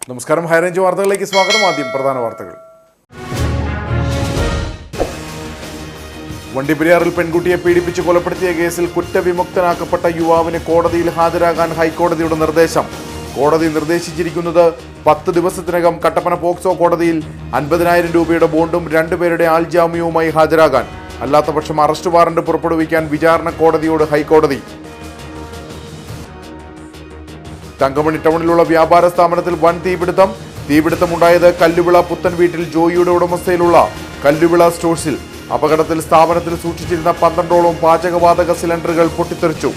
നമസ്കാരം, ഹൈറേഞ്ച് വാർത്തകളിലേക്ക് സ്വാഗതം. ആദ്യം പ്രധാന വാർത്തകൾ. വണ്ടിപ്പെരിയാറിൽ പെൺകുട്ടിയെ പീഡിപ്പിച്ച് കൊലപ്പെടുത്തിയ കേസിൽ കുറ്റവിമുക്തനാക്കപ്പെട്ട യുവാവിന് കോടതിയിൽ ഹാജരാകാൻ ഹൈക്കോടതിയുടെ നിർദ്ദേശം. കോടതി നിർദ്ദേശിച്ചിരിക്കുന്നത് 10 ദിവസത്തിനകം കട്ടപ്പന പോക്സോ കോടതിയിൽ 50,000 രൂപയുടെ ബോണ്ടും 2 പേരുടെ ആൾജാമ്യവുമായി ഹാജരാകാൻ. അല്ലാത്തപക്ഷം അറസ്റ്റ് വാറന്റ് പുറപ്പെടുവിക്കാൻ വിചാരണ കോടതിയോട് ഹൈക്കോടതി. തങ്കമണി ടൗണിലുള്ള വ്യാപാര സ്ഥാപനത്തിൽ വൻ തീപിടുത്തമുണ്ടായത് കല്ലുവിള പുത്തൻ വീട്ടിൽ ജോയിയുടെ ഉടമസ്ഥയിലുള്ള കല്ലുവിള സ്റ്റോഴ്സിൽ. അപകടത്തിൽ സ്ഥാപനത്തിൽ സൂക്ഷിച്ചിരുന്ന 12ഓളം പാചകവാതക സിലിണ്ടറുകൾ പൊട്ടിത്തെറിച്ചു.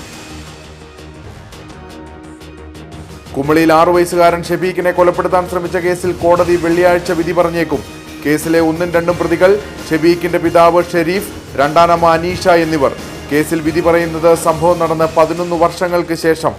കുമളിയിൽ 6 വയസ്സുകാരൻ ഷെഫീഖിനെ കൊലപ്പെടുത്താൻ ശ്രമിച്ച കേസിൽ കോടതി വെള്ളിയാഴ്ച വിധി പറഞ്ഞേക്കും. കേസിലെ 1ഉം 2ഉം പ്രതികൾ ഷെഫീഖിന്റെ പിതാവ് ഷെരീഫ്, രണ്ടാനമ്മ അനീഷ എന്നിവർ. കേസിൽ വിധി പറയുന്നത് സംഭവം നടന്ന് 11 വർഷങ്ങൾക്ക് ശേഷം.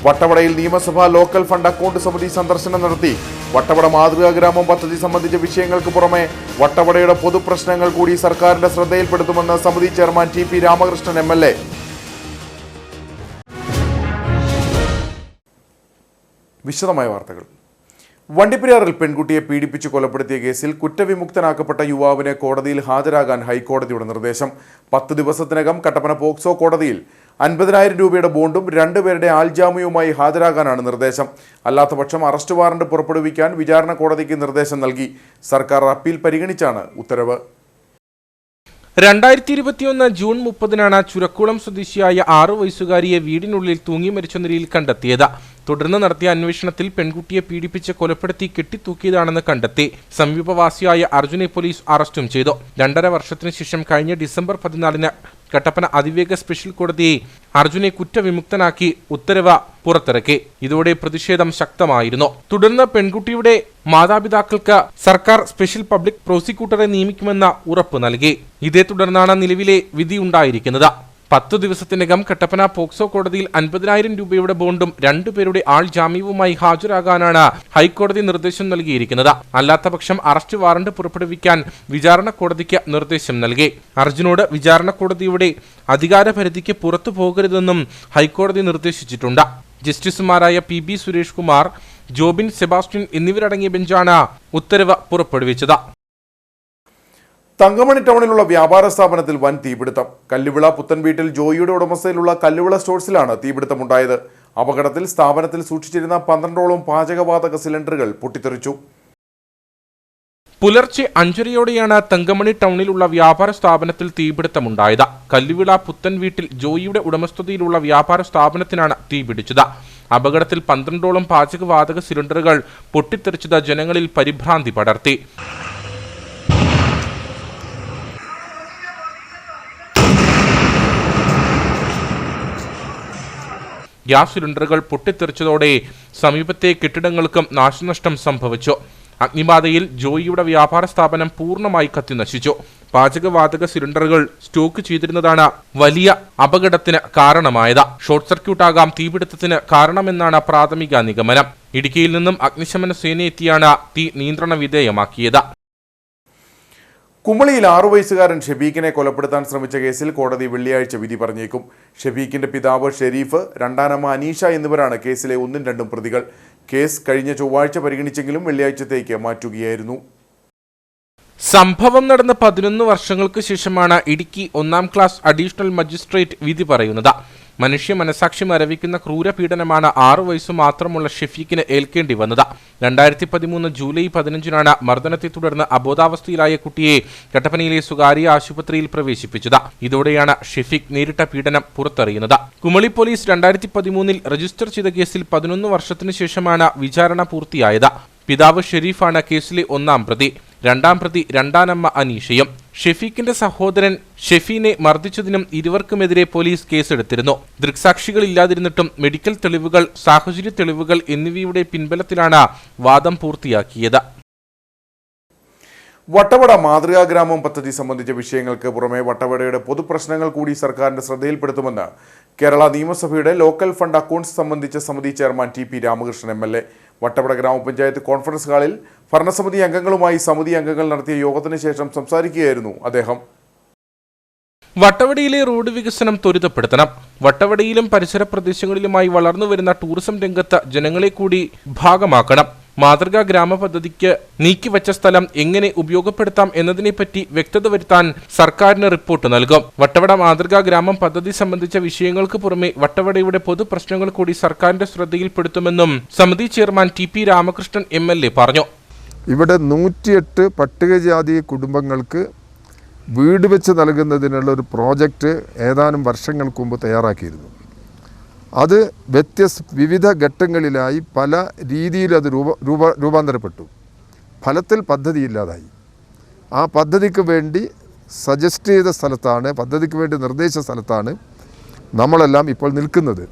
വട്ടവടയിൽ നിയമസഭാ ലോക്കൽ ഫണ്ട് അക്കൗണ്ട് സമിതി സന്ദർശനം നടത്തി. വട്ടവട മാതൃകാ ഗ്രാമം പദ്ധതി സംബന്ധിച്ച വിഷയങ്ങൾക്ക് പുറമെ വട്ടവടയുടെ പൊതുപ്രശ്നങ്ങൾ കൂടി സർക്കാരിന്റെ ശ്രദ്ധയിൽപ്പെടുത്തുമെന്ന് സമിതി ചെയർമാൻ TP രാമകൃഷ്ണൻ MLA. വിശദമായ വാർത്തകൾ. വണ്ടിപ്പെരിയാറിൽ പെൺകുട്ടിയെ പീഡിപ്പിച്ച് കൊലപ്പെടുത്തിയ കേസിൽ കുറ്റവിമുക്തനാക്കപ്പെട്ട യുവാവിന് കോടതിയിൽ ഹാജരാകാൻ ഹൈക്കോടതിയുടെ നിർദ്ദേശം. 10 ദിവസത്തിനകം കട്ടപ്പന പോക്സോ കോടതിയിൽ 50,000 രൂപയുടെ ബോണ്ടും 2 പേരുടെ ആൾജാമ്യവുമായി ഹാജരാകാനാണ് നിർദ്ദേശം. അല്ലാത്തപക്ഷം അറസ്റ്റ് വാറന്റ് പുറപ്പെടുവിക്കാൻ വിചാരണ കോടതിക്ക് നിർദ്ദേശം നൽകി. സർക്കാർ അപ്പീൽ പരിഗണിച്ചാണ് ഉത്തരവ്. 2021 ജൂൺ 30-നാണ് ചുരക്കുളം സ്വദേശിയായ 6 വയസ്സുകാരിയെ വീടിനുള്ളിൽ തൂങ്ങി മരിച്ച നിലയിൽ കണ്ടെത്തിയത്. തുടർന്ന് നടത്തിയ അന്വേഷണത്തിൽ പെൺകുട്ടിയെ പീഡിപ്പിച്ച് കൊലപ്പെടുത്തി കെട്ടിത്തൂക്കിയതാണെന്ന് കണ്ടെത്തി. സമീപവാസിയായ അർജുനെ പോലീസ് അറസ്റ്റും ചെയ്തു. 2.5 വർഷത്തിനു ശേഷം കഴിഞ്ഞ ഡിസംബർ 14-ന് കട്ടപ്പന അതിവേഗ സ്പെഷ്യൽ കോടതി അർജുനെ കുറ്റവിമുക്തനാക്കി ഉത്തരവ് പുറത്തിറക്കി. ഇതോടെ പ്രതിഷേധം ശക്തമായിരുന്നു. തുടർന്ന് പെൺകുട്ടിയുടെ മാതാപിതാക്കൾക്ക് സർക്കാർ സ്പെഷ്യൽ പബ്ലിക് പ്രോസിക്യൂട്ടറെ നിയമിക്കുമെന്ന ഉറപ്പ് നൽകി. ഇതേ തുടർന്നാണ് നിലവിലെ വിധിയുണ്ടായിരിക്കുന്നത്. 10 ദിവസത്തിനകം കട്ടപ്പന പോക്സോ കോടതിയിൽ 50,000 രൂപയുടെ ബോണ്ടും 2 പേരുടെ ആൾ ജാമ്യവുമായി ഹാജരാകാനാണ് ഹൈക്കോടതി നിർദ്ദേശം നൽകിയിരിക്കുന്നത്. അല്ലാത്തപക്ഷം അറസ്റ്റ് വാറന്റ് പുറപ്പെടുവിക്കാൻ വിചാരണ കോടതിക്ക് നിർദ്ദേശം നൽകി. അർജുനോട് വിചാരണ കോടതിയുടെ അധികാരപരിധിക്ക് പുറത്തു പോകരുതെന്നും ഹൈക്കോടതി നിർദ്ദേശിച്ചിട്ടുണ്ട്. ജസ്റ്റിസുമാരായ PB സുരേഷ് കുമാർ, ജോബിൻ സെബാസ്റ്റ്യൻ എന്നിവരടങ്ങിയ ബെഞ്ചാണ് ഉത്തരവ് പുറപ്പെടുവിച്ചത്. തങ്കമണി ടൗണിലുള്ള വ്യാപാര സ്ഥാപനത്തിൽ വൻ തീപിടുത്തം. കല്ലുവിള പുത്തൻ വീട്ടിൽ ജോയിയുടെ ഉടമസ്ഥയിലുള്ള കല്ലുവിള സ്റ്റോഴ്സിലാണ് തീപിടുത്തമുണ്ടായത്. അപകടത്തിൽ സ്ഥാപനത്തിൽ സൂക്ഷിച്ചിരുന്ന 12ഓളം പാചകവാതക സിലിണ്ടറുകൾ പൊട്ടിത്തെറിച്ചു. പുലർച്ചെ 5:30യോടെയാണ് തങ്കമണി ടൗണിലുള്ള വ്യാപാര സ്ഥാപനത്തിൽ തീപിടുത്തമുണ്ടായത്. കല്ലുവിള പുത്തൻ വീട്ടിൽ ജോയിയുടെ ഉടമസ്ഥതയിലുള്ള വ്യാപാര സ്ഥാപനത്തിനാണ് തീപിടിച്ചത്. അപകടത്തിൽ 12ഓളം പാചകവാതക സിലിണ്ടറുകൾ പൊട്ടിത്തെറിച്ചത് ജനങ്ങളിൽ പരിഭ്രാന്തി പടർത്തി. ഗ്യാസ് സിലിണ്ടറുകൾ പൊട്ടിത്തെറിച്ചതോടെ സമീപത്തെ കെട്ടിടങ്ങൾക്കും നാശനഷ്ടം സംഭവിച്ചു. അഗ്നിബാധയിൽ ജോയിയുടെ വ്യാപാര സ്ഥാപനം പൂർണ്ണമായി കത്തിനശിച്ചു. പാചകവാതക സിലിണ്ടറുകൾ സ്റ്റോക്ക് ചെയ്തിരുന്നതാണ് വലിയ അപകടത്തിന് കാരണമായത്. ഷോർട്ട് സർക്യൂട്ടാകാം തീപിടുത്തത്തിന് കാരണമെന്നാണ് പ്രാഥമിക നിഗമനം. ഇടുക്കിയിൽ നിന്നും അഗ്നിശമന സേനയെത്തിയാണ് തീ നിയന്ത്രണ വിധേയമാക്കിയത്. കുമളിയിൽ 6 വയസ്സുകാരൻ ഷെഫീഖിനെ കൊലപ്പെടുത്താൻ ശ്രമിച്ച കേസിൽ കോടതി വെള്ളിയാഴ്ച വിധി പറഞ്ഞേക്കും. ഷെഫീഖിന്റെ പിതാവ് ഷെരീഫ്, രണ്ടാനമ്മ അനീഷ എന്നിവരാണ് കേസിലെ 1ഉം 2ഉം പ്രതികൾ. കേസ് കഴിഞ്ഞ ചൊവ്വാഴ്ച പരിഗണിച്ചെങ്കിലും വെള്ളിയാഴ്ചത്തേക്ക് മാറ്റുകയായിരുന്നു. സംഭവം നടന്ന 11 വർഷങ്ങൾക്ക് ശേഷമാണ് ഇടുക്കി 1ാം ക്ലാസ് അഡീഷണൽ മജിസ്ട്രേറ്റ് വിധി പറയുന്നത്. മനുഷ്യ മനസാക്ഷി മരവിക്കുന്ന ക്രൂരപീഡനമാണ് 6 വയസ്സു മാത്രമുള്ള ഷെഫീഖിന് ഏൽക്കേണ്ടി വന്നത്. 2013 ജൂലൈ 15-നാണ് മർദ്ദനത്തെ തുടർന്ന് അബോധാവസ്ഥയിലായ കുട്ടിയെ കട്ടപ്പനയിലെ സ്വകാര്യ ആശുപത്രിയിൽ പ്രവേശിപ്പിച്ചത്. ഇതോടെയാണ് ഷെഫീഖ് നേരിട്ട പീഡനം പുറത്തറിയുന്നത്. കുമളി പോലീസ് 2013 രജിസ്റ്റർ ചെയ്ത കേസിൽ 11 വർഷത്തിനു ശേഷമാണ് വിചാരണ പൂർത്തിയായത്. പിതാവ് ഷെരീഫാണ് കേസിലെ 1ാം പ്രതി. 2ാം പ്രതി രണ്ടാനമ്മ അനീഷയും. ഷെഫീഖിന്റെ സഹോദരൻ ഷെഫീനെ മർദ്ദിച്ചതിനും ഇരുവർക്കുമെതിരെ പോലീസ് കേസെടുത്തിരുന്നു. ദൃക്സാക്ഷികളില്ലാതിരുന്നിട്ടും മെഡിക്കൽ തെളിവുകൾ, സാഹചര്യ തെളിവുകൾ എന്നിവയുടെ പിൻബലത്തിലാണ് വാദം പൂർത്തിയാക്കിയത്. വട്ടവട മാതൃകാ ഗ്രാമം പദ്ധതി സംബന്ധിച്ച വിഷയങ്ങൾക്ക് പുറമെ വട്ടവടയുടെ പൊതുപ്രശ്നങ്ങൾ കൂടി സർക്കാരിന്റെ ശ്രദ്ധയിൽപ്പെടുത്തുമെന്ന് കേരള നിയമസഭയുടെ ലോക്കൽ ഫണ്ട് അക്കൗണ്ട്സ് സംബന്ധിച്ച സമിതി chairman TP Ramakrishnan MLA. Vattavada ഗ്രാമപഞ്ചായത്ത് കോൺഫറൻസ് ഹാളിൽ ഭരണസമിതി അംഗങ്ങളുമായി സമിതി അംഗങ്ങൾ നടത്തിയ യോഗത്തിന് ശേഷം സംസാരിക്കുകയായിരുന്നു അദ്ദേഹം. വട്ടവടയിലെ റോഡ് വികസനം ത്വരിതപ്പെടുത്തണം. വട്ടവടയിലും പരിസര പ്രദേശങ്ങളിലുമായി വളർന്നുവരുന്ന ടൂറിസം രംഗത്ത് ജനങ്ങളെ കൂടി ഭാഗമാക്കണം. മാതൃകാ ഗ്രാമ പദ്ധതിക്ക് നീക്കിവച്ച സ്ഥലം എങ്ങനെ ഉപയോഗപ്പെടുത്താം എന്നതിനെപ്പറ്റി വ്യക്തത വരുത്താൻ സർക്കാരിന് റിപ്പോർട്ട് നൽകും. വട്ടവട മാതൃകാ ഗ്രാമം പദ്ധതി സംബന്ധിച്ച വിഷയങ്ങൾക്ക് പുറമെ വട്ടവടയുടെ പൊതുപ്രശ്നങ്ങൾ കൂടി സർക്കാരിന്റെ ശ്രദ്ധയിൽപ്പെടുത്തുമെന്നും സമിതി chairman T P Ramakrishnan MLA പറഞ്ഞു. ഇവിടെ 108 പട്ടികജാതി കുടുംബങ്ങൾക്ക് വീട് വെച്ച് നൽകുന്നതിനുള്ള ഒരു പ്രോജക്റ്റ് ഏതാനും വർഷങ്ങൾക്ക് മുമ്പ് തയ്യാറാക്കിയിരുന്നു. അത് വിവിധ ഘട്ടങ്ങളിലായി പല രീതിയിൽ അത് രൂപാന്തരപ്പെട്ടു. ഫലത്തിൽ പദ്ധതി ഇല്ലാതായി. ആ പദ്ധതിക്ക് വേണ്ടി സജസ്റ്റ് ചെയ്ത സ്ഥലത്താണ്, പദ്ധതിക്ക് വേണ്ടി നിർദ്ദേശിച്ച സ്ഥലത്താണ് നമ്മളെല്ലാം ഇപ്പോൾ നിൽക്കുന്നത്.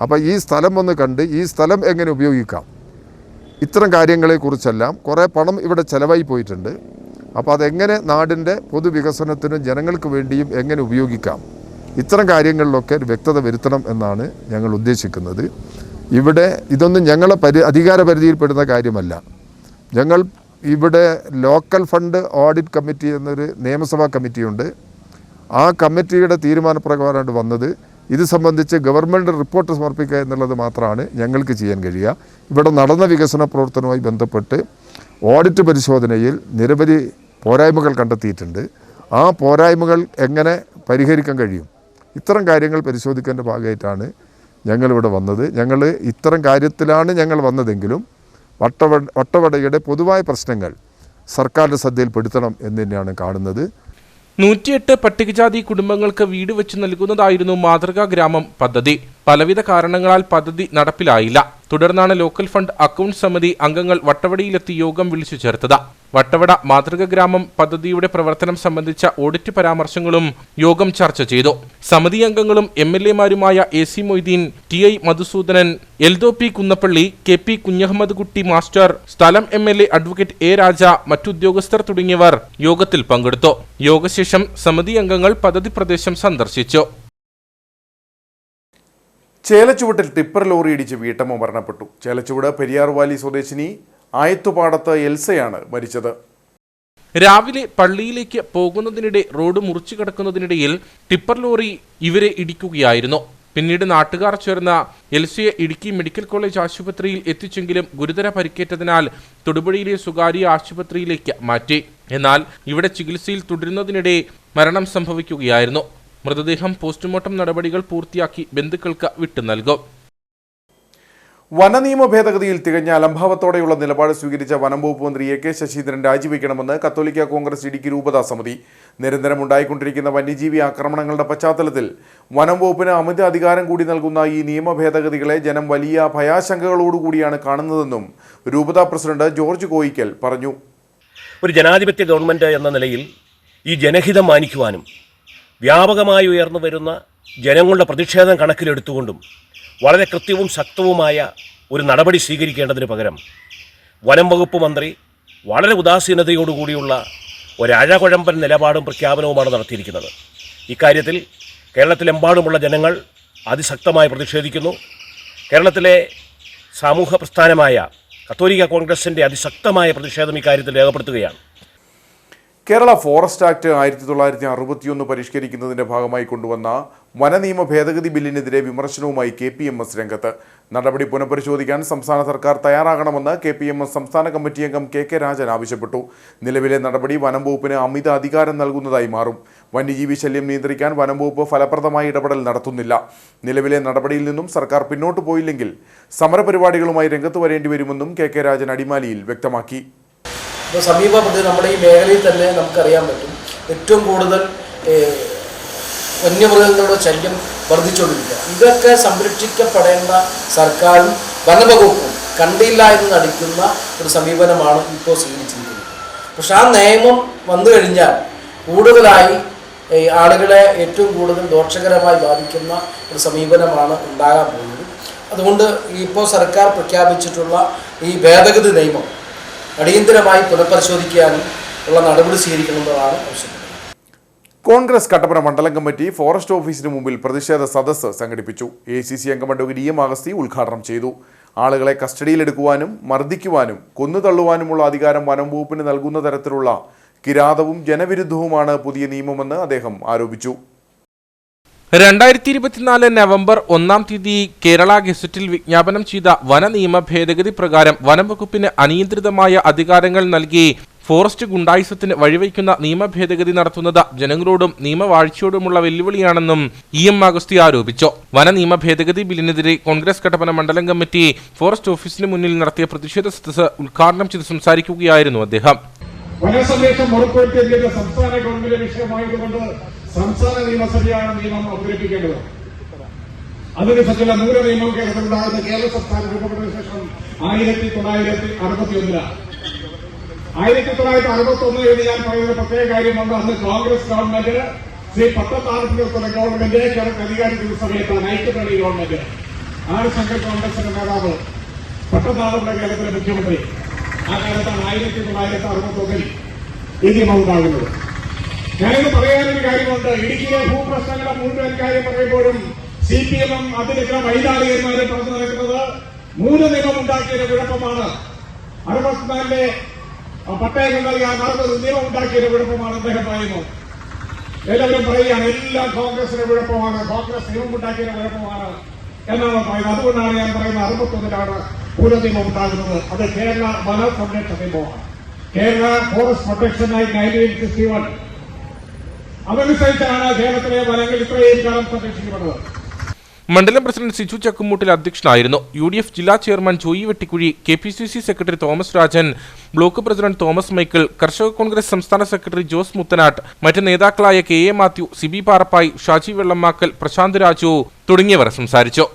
അപ്പോൾ ഈ സ്ഥലം ഒന്ന് കണ്ട് ഈ സ്ഥലം എങ്ങനെ ഉപയോഗിക്കാം, ഇത്തരം കാര്യങ്ങളെക്കുറിച്ചെല്ലാം കുറേ പണം ഇവിടെ ചിലവായി പോയിട്ടുണ്ട്. അപ്പോൾ അതെങ്ങനെ നാടിൻ്റെ പൊതുവികസനത്തിനും ജനങ്ങൾക്ക് വേണ്ടിയും എങ്ങനെ ഉപയോഗിക്കാം, ഇത്തരം കാര്യങ്ങളിലൊക്കെ ഒരു വ്യക്തത വരുത്തണം എന്നാണ് ഞങ്ങൾ ഉദ്ദേശിക്കുന്നത്. ഇവിടെ ഇതൊന്നും ഞങ്ങളെ അധികാര പരിധിയിൽപ്പെടുന്ന കാര്യമല്ല. ഞങ്ങൾ ഇവിടെ ലോക്കൽ ഫണ്ട് ഓഡിറ്റ് കമ്മിറ്റി എന്നൊരു നിയമസഭാ കമ്മിറ്റിയുണ്ട്. ആ കമ്മിറ്റിയുടെ തീരുമാനപ്രകാരമാണ് വന്നത്. ഇത് സംബന്ധിച്ച് ഗവൺമെൻറ് റിപ്പോർട്ട് സമർപ്പിക്കുക എന്നുള്ളത് മാത്രമാണ് ഞങ്ങൾക്ക് ചെയ്യാൻ കഴിയുക. ഇവിടെ നടന്ന വികസന പ്രവർത്തനവുമായി ബന്ധപ്പെട്ട് ഓഡിറ്റ് പരിശോധനയിൽ നിരവധി പോരായ്മകൾ കണ്ടെത്തിയിട്ടുണ്ട്. ആ പോരായ്മകൾ എങ്ങനെ പരിഹരിക്കാൻ കഴിയും, ഇത്തരം കാര്യങ്ങൾ പരിശോധിക്കേണ്ട ഭാഗമായിട്ടാണ് ഞങ്ങളിവിടെ വന്നത്. ഞങ്ങൾ ഇത്തരം കാര്യത്തിലാണ് ഞങ്ങൾ വന്നതെങ്കിലും വട്ടവടയുടെ പൊതുവായ പ്രശ്നങ്ങൾ സർക്കാരിൻ്റെ ശ്രദ്ധയിൽപ്പെടുത്തണം എന്ന് തന്നെയാണ് കാണുന്നത്. 108 പട്ടികജാതി കുടുംബങ്ങൾക്ക് വീട് വെച്ച് നൽകുന്നതായിരുന്നു മാതൃകാ ഗ്രാമം പദ്ധതി. പലവിധ കാരണങ്ങളാൽ പദ്ധതി നടപ്പിലായില്ല. തുടർന്നാണ് ലോക്കൽ ഫണ്ട് അക്കൗണ്ട് സമിതി അംഗങ്ങൾ വട്ടവടയിലെത്തി യോഗം വിളിച്ചു ചേർത്തത്. വട്ടവട മാതൃകാ ഗ്രാമം പദ്ധതിയുടെ പ്രവർത്തനം സംബന്ധിച്ച ഓഡിറ്റ് പരാമർശങ്ങളും യോഗം ചർച്ച ചെയ്തു. സമിതി അംഗങ്ങളും MLA-മാരുമായ AC Moideen, TI Madhusoodanan, Eldho P Kunnappilly, KP Kunjahammed കുട്ടി മാസ്റ്റർ, സ്ഥലം MLA അഡ്വക്കേറ്റ് A രാജ, മറ്റുദ്യോഗസ്ഥർ തുടങ്ങിയവർ യോഗത്തിൽ പങ്കെടുത്തു. യോഗശേഷം സമിതി അംഗങ്ങൾ പദ്ധതി പ്രദേശം സന്ദർശിച്ചു. ചേലച്ചുവട്ടിൽ ടിപ്പർ ലോറി ഇടിച്ച് വീട്ടമ്മ മരണപ്പെട്ടു. ചേലച്ചുവട് പെരിയാർവാലി സ്വദേശിനി ആയത്തുപാടത്ത് എൽസയാണ് മരിച്ചത്. രാവിലെ പള്ളിയിലേക്ക് പോകുന്നതിനിടെ റോഡ് മുറിച്ചു കടക്കുന്നതിനിടയിൽ ടിപ്പർ ലോറി ഇവരെ ഇടിക്കുകയായിരുന്നു. പിന്നീട് നാട്ടുകാർ ചേർന്ന എൽസയെ ഇടുക്കി മെഡിക്കൽ കോളേജ് ആശുപത്രിയിൽ എത്തിച്ചെങ്കിലും ഗുരുതര പരിക്കേറ്റതിനാൽ തൊടുപുഴയിലെ സ്വകാര്യ ആശുപത്രിയിലേക്ക് മാറ്റി. എന്നാൽ ഇവിടെ ചികിത്സയിൽ തുടരുന്നതിനിടെ മരണം സംഭവിക്കുകയായിരുന്നു. മൃതദേഹം പോസ്റ്റ്മോർട്ടം നടപടികൾ പൂർത്തിയാക്കി ബന്ധുക്കൾക്ക് വിട്ടു നൽകും. വനനിയമ ഭേദഗതിയിൽ തികഞ്ഞ അലംഭാവത്തോടെയുള്ള നിലപാട് സ്വീകരിച്ച വനം വകുപ്പ് മന്ത്രി AK ശശീന്ദ്രൻ രാജിവെക്കണമെന്ന് കത്തോലിക്ക കോൺഗ്രസ് ഇടുക്കി രൂപതാ സമിതി. നിരന്തരം ഉണ്ടായിക്കൊണ്ടിരിക്കുന്ന വന്യജീവി ആക്രമണങ്ങളുടെ പശ്ചാത്തലത്തിൽ വനം വകുപ്പിന് അമിത അധികാരം കൂടി നൽകുന്ന ഈ നിയമ ഭേദഗതികളെ ജനം വലിയ ഭയാശങ്കകളോടുകൂടിയാണ് കാണുന്നതെന്നും രൂപതാ പ്രസിഡന്റ് ജോർജ് കോയിക്കൽ പറഞ്ഞു. ഒരു ജനാധിപത്യ ഗവൺമെൻറ് എന്ന നിലയിൽ ഈ ജനഹിതം മാനിക്കുവാനും വ്യാപകമായി ഉയർന്നു വരുന്ന ജനങ്ങളുടെ പ്രതിഷേധം കണക്കിലെടുത്തുകൊണ്ടും വളരെ കൃത്യവും ശക്തവുമായ ഒരു നടപടി സ്വീകരിക്കേണ്ടതിന് പകരം വനം വകുപ്പ് മന്ത്രി വളരെ ഉദാസീനതയോടുകൂടിയുള്ള ഒരഴകുഴമ്പൻ നിലപാടും പ്രഖ്യാപനവുമാണ് നടത്തിയിരിക്കുന്നത്. ഇക്കാര്യത്തിൽ കേരളത്തിലെമ്പാടുമുള്ള ജനങ്ങൾ അതിശക്തമായി പ്രതിഷേധിക്കുന്നു. കേരളത്തിലെ സാമൂഹ്യ പ്രസ്ഥാനമായ കത്തോലിക്ക കോൺഗ്രസിൻ്റെ അതിശക്തമായ പ്രതിഷേധം ഇക്കാര്യത്തിൽ രേഖപ്പെടുത്തുകയാണ്. കേരള ഫോറസ്റ്റ് ആക്ട് 1961 പരിഷ്കരിക്കുന്നതിന്റെ ഭാഗമായി കൊണ്ടുവന്ന വനനിയമ ഭേദഗതി ബില്ലിനെതിരെ വിമർശനവുമായി KPMS രംഗത്ത്. നടപടി പുനഃപരിശോധിക്കാൻ സംസ്ഥാന സർക്കാർ തയ്യാറാകണമെന്ന് KPMS സംസ്ഥാന കമ്മിറ്റി അംഗം KK രാജൻ ആവശ്യപ്പെട്ടു. നിലവിലെ നടപടി വനം വകുപ്പിന് അമിത അധികാരം നൽകുന്നതായി മാറും. വന്യജീവി ശല്യം നിയന്ത്രിക്കാൻ വനം വകുപ്പ് ഫലപ്രദമായ ഇടപെടൽ നടത്തുന്നില്ല. നിലവിലെ നടപടിയിൽ നിന്നും സർക്കാർ പിന്നോട്ട് പോയില്ലെങ്കിൽ സമരപരിപാടികളുമായി രംഗത്ത് വരേണ്ടി വരുമെന്നും KK രാജൻ അടിമാലിയിൽ വ്യക്തമാക്കി. ഇപ്പോൾ സമീപ പ്രദേശം നമ്മുടെ ഈ മേഖലയിൽ തന്നെ നമുക്കറിയാൻ പറ്റും, ഏറ്റവും കൂടുതൽ വന്യമൃഗങ്ങളുടെ ശല്യം വർദ്ധിച്ചുകൊണ്ടിരിക്കുക. ഇതൊക്കെ സംരക്ഷിക്കപ്പെടേണ്ട സർക്കാരും വനവകുപ്പും കണ്ടില്ല എന്ന് നടിക്കുന്ന ഒരു സമീപനമാണ് ഇപ്പോൾ സ്വീകരിച്ചിരിക്കുന്നത്. പക്ഷെ ആ നിയമം വന്നു കഴിഞ്ഞാൽ കൂടുതലായി ആളുകളെ ഏറ്റവും കൂടുതൽ ദോഷകരമായി ബാധിക്കുന്ന ഒരു സമീപനമാണ് ഉണ്ടാകാൻ പോകുന്നത്. അതുകൊണ്ട് ഇപ്പോൾ സർക്കാർ പ്രഖ്യാപിച്ചിട്ടുള്ള ഈ ഭേദഗതി നിയമം അടിയന്തരമായി പുനഃപരിശോധിക്കാനും ഉള്ള നടപടി സ്വീകരിക്കണമെന്നതാണ് ആവശ്യപ്പെടുന്നത്. കോൺഗ്രസ് കട്ടപ്പന മണ്ഡലം കമ്മിറ്റി ഫോറസ്റ്റ് ഓഫീസിന് മുമ്പിൽ പ്രതിഷേധ സദസ്സ് സംഘടിപ്പിച്ചു. ACC അംഗം അഡ്വക്കേറ്റ് EM അഗസ്തി ഉദ്ഘാടനം ചെയ്തു. ആളുകളെ കസ്റ്റഡിയിലെടുക്കുവാനും മർദ്ദിക്കുവാനും കൊന്നുതള്ളുവാനുമുള്ള അധികാരം വനം വകുപ്പിന് നൽകുന്ന തരത്തിലുള്ള കിരാതവും ജനവിരുദ്ധവുമാണ് പുതിയ നിയമമെന്ന് അദ്ദേഹം ആരോപിച്ചു. 2024 നവംബർ 1-ാം തീയതി കേരള ഗസറ്റിൽ വിജ്ഞാപനം ചെയ്ത വന നിയമ ഭേദഗതി പ്രകാരം വനംവകുപ്പിന് അനിയന്ത്രിതമായ അധികാരങ്ങൾ നൽകി ഫോറസ്റ്റ് ഗുണ്ടായിസത്തിന് വഴിവെക്കുന്ന നിയമ ഭേദഗതി നടത്തുന്നത് ജനങ്ങളോടും നിയമവാഴ്ചയോടുമുള്ള വെല്ലുവിളിയാണെന്നും EM അഗസ്തി ആരോപിച്ചു. വന നിയമ ഭേദഗതി ബില്ലിനെതിരെ കോൺഗ്രസ് കട്ടപ്പന മണ്ഡലം കമ്മിറ്റി ഫോറസ്റ്റ് ഓഫീസിന് മുന്നിൽ നടത്തിയ പ്രതിഷേധ സദസ്സ് ഉദ്ഘാടനം ചെയ്ത് സംസാരിക്കുകയായിരുന്നു അദ്ദേഹം. വനസംരക്ഷണം ഉറപ്പുവരുത്തിയതിന്റെ സംസ്ഥാന ഗവൺമെന്റ് വിഷയമായതുകൊണ്ട് സംസ്ഥാന നിയമസഭയാണ് നിയമം അവതരിപ്പിക്കേണ്ടത്. അതിന് സജ്ജല നൂല നിയമം കേരളത്തിലുണ്ടാകുന്ന കേരള സംസ്ഥാന രൂപപ്പെട്ടതിനു ശേഷം 1961 1961 എന്ന് ഞാൻ പറയുന്ന പ്രത്യേക കാര്യമുണ്ട്. അന്ന് കോൺഗ്രസ് ഗവൺമെന്റ് ശ്രീ പട്ടത്താനത്തിലുള്ള ഗവൺമെന്റ് കേരളത്തിൽ അധികാരത്തിലുള്ള സമയത്താണ് ഐക്യപ്രണി ഗവൺമെന്റ്. ആർ ശങ്കർ കോൺഗ്രസിന്റെ നേതാവ് പട്ടത്താനത്തിന്റെ കേരളത്തിലെ മുഖ്യമന്ത്രി. ആ കാലത്താണ് 1961 ഈ നിയമം ഉണ്ടാകുന്നത്. ഞാനിന്ന് പറയാനൊരു കാര്യമുണ്ട്. ഇടുക്കിയിലെ ഭൂപ്രശ്നങ്ങളെ മുഴുവൻ കാര്യം പറയുമ്പോഴും CPM അതിനെതിരെ വൈതാളികന്മാരെ പറഞ്ഞു നടക്കുന്നത് മൂല നിയമം ഉണ്ടാക്കിയതിന്റെ കുഴപ്പമാണ്. 64 പട്ടയങ്ങൾ നൽകാൻ നിയമം ഉണ്ടാക്കിയതിന്റെ കുഴപ്പമാണ് അദ്ദേഹം പറയുന്നു. എല്ലാവരും പറയുകയാണ് എല്ലാം കോൺഗ്രസിന്റെ കുഴപ്പമാണ്, കോൺഗ്രസ് നിയമം ഉണ്ടാക്കിയതിന്റെ കുഴപ്പമാണ് എന്നാണ് പറയുന്നത്. അതുകൊണ്ടാണ് ഞാൻ പറയുന്നത് 61 മൂല നിയമം ഉണ്ടാകുന്നത്. അത് കേരള വന സംരക്ഷണ നിയമമാണ്. കേരള ഫോറസ്റ്റ് പ്രൊട്ടക്ഷൻ ആക്ട് 1961 അതനുസരിച്ചാണ് കേരളത്തിലെ വനങ്ങൾ ഇത്രയും കാലം സംരക്ഷിക്കപ്പെടുന്നത്. മണ്ഡലം പ്രസിഡന്റ് സിജു ചക്കുമൂട്ടിൽ അധ്യക്ഷനായിരുന്നു. UDF ജില്ലാ chairman Joy Vettikuzhi, KPCC secretary Thomas Rajan, block president Thomas Michael, കർഷക കോൺഗ്രസ് സംസ്ഥാന സെക്രട്ടറി ജോസ് മുത്തനാട്ട്, മറ്റ് നേതാക്കളായ KA മാത്യു, സിബി പാറപ്പായി, ഷാജി വെള്ളമാക്കൽ, പ്രശാന്ത് രാജു തുടങ്ങിയവർ സംസാരിച്ചു.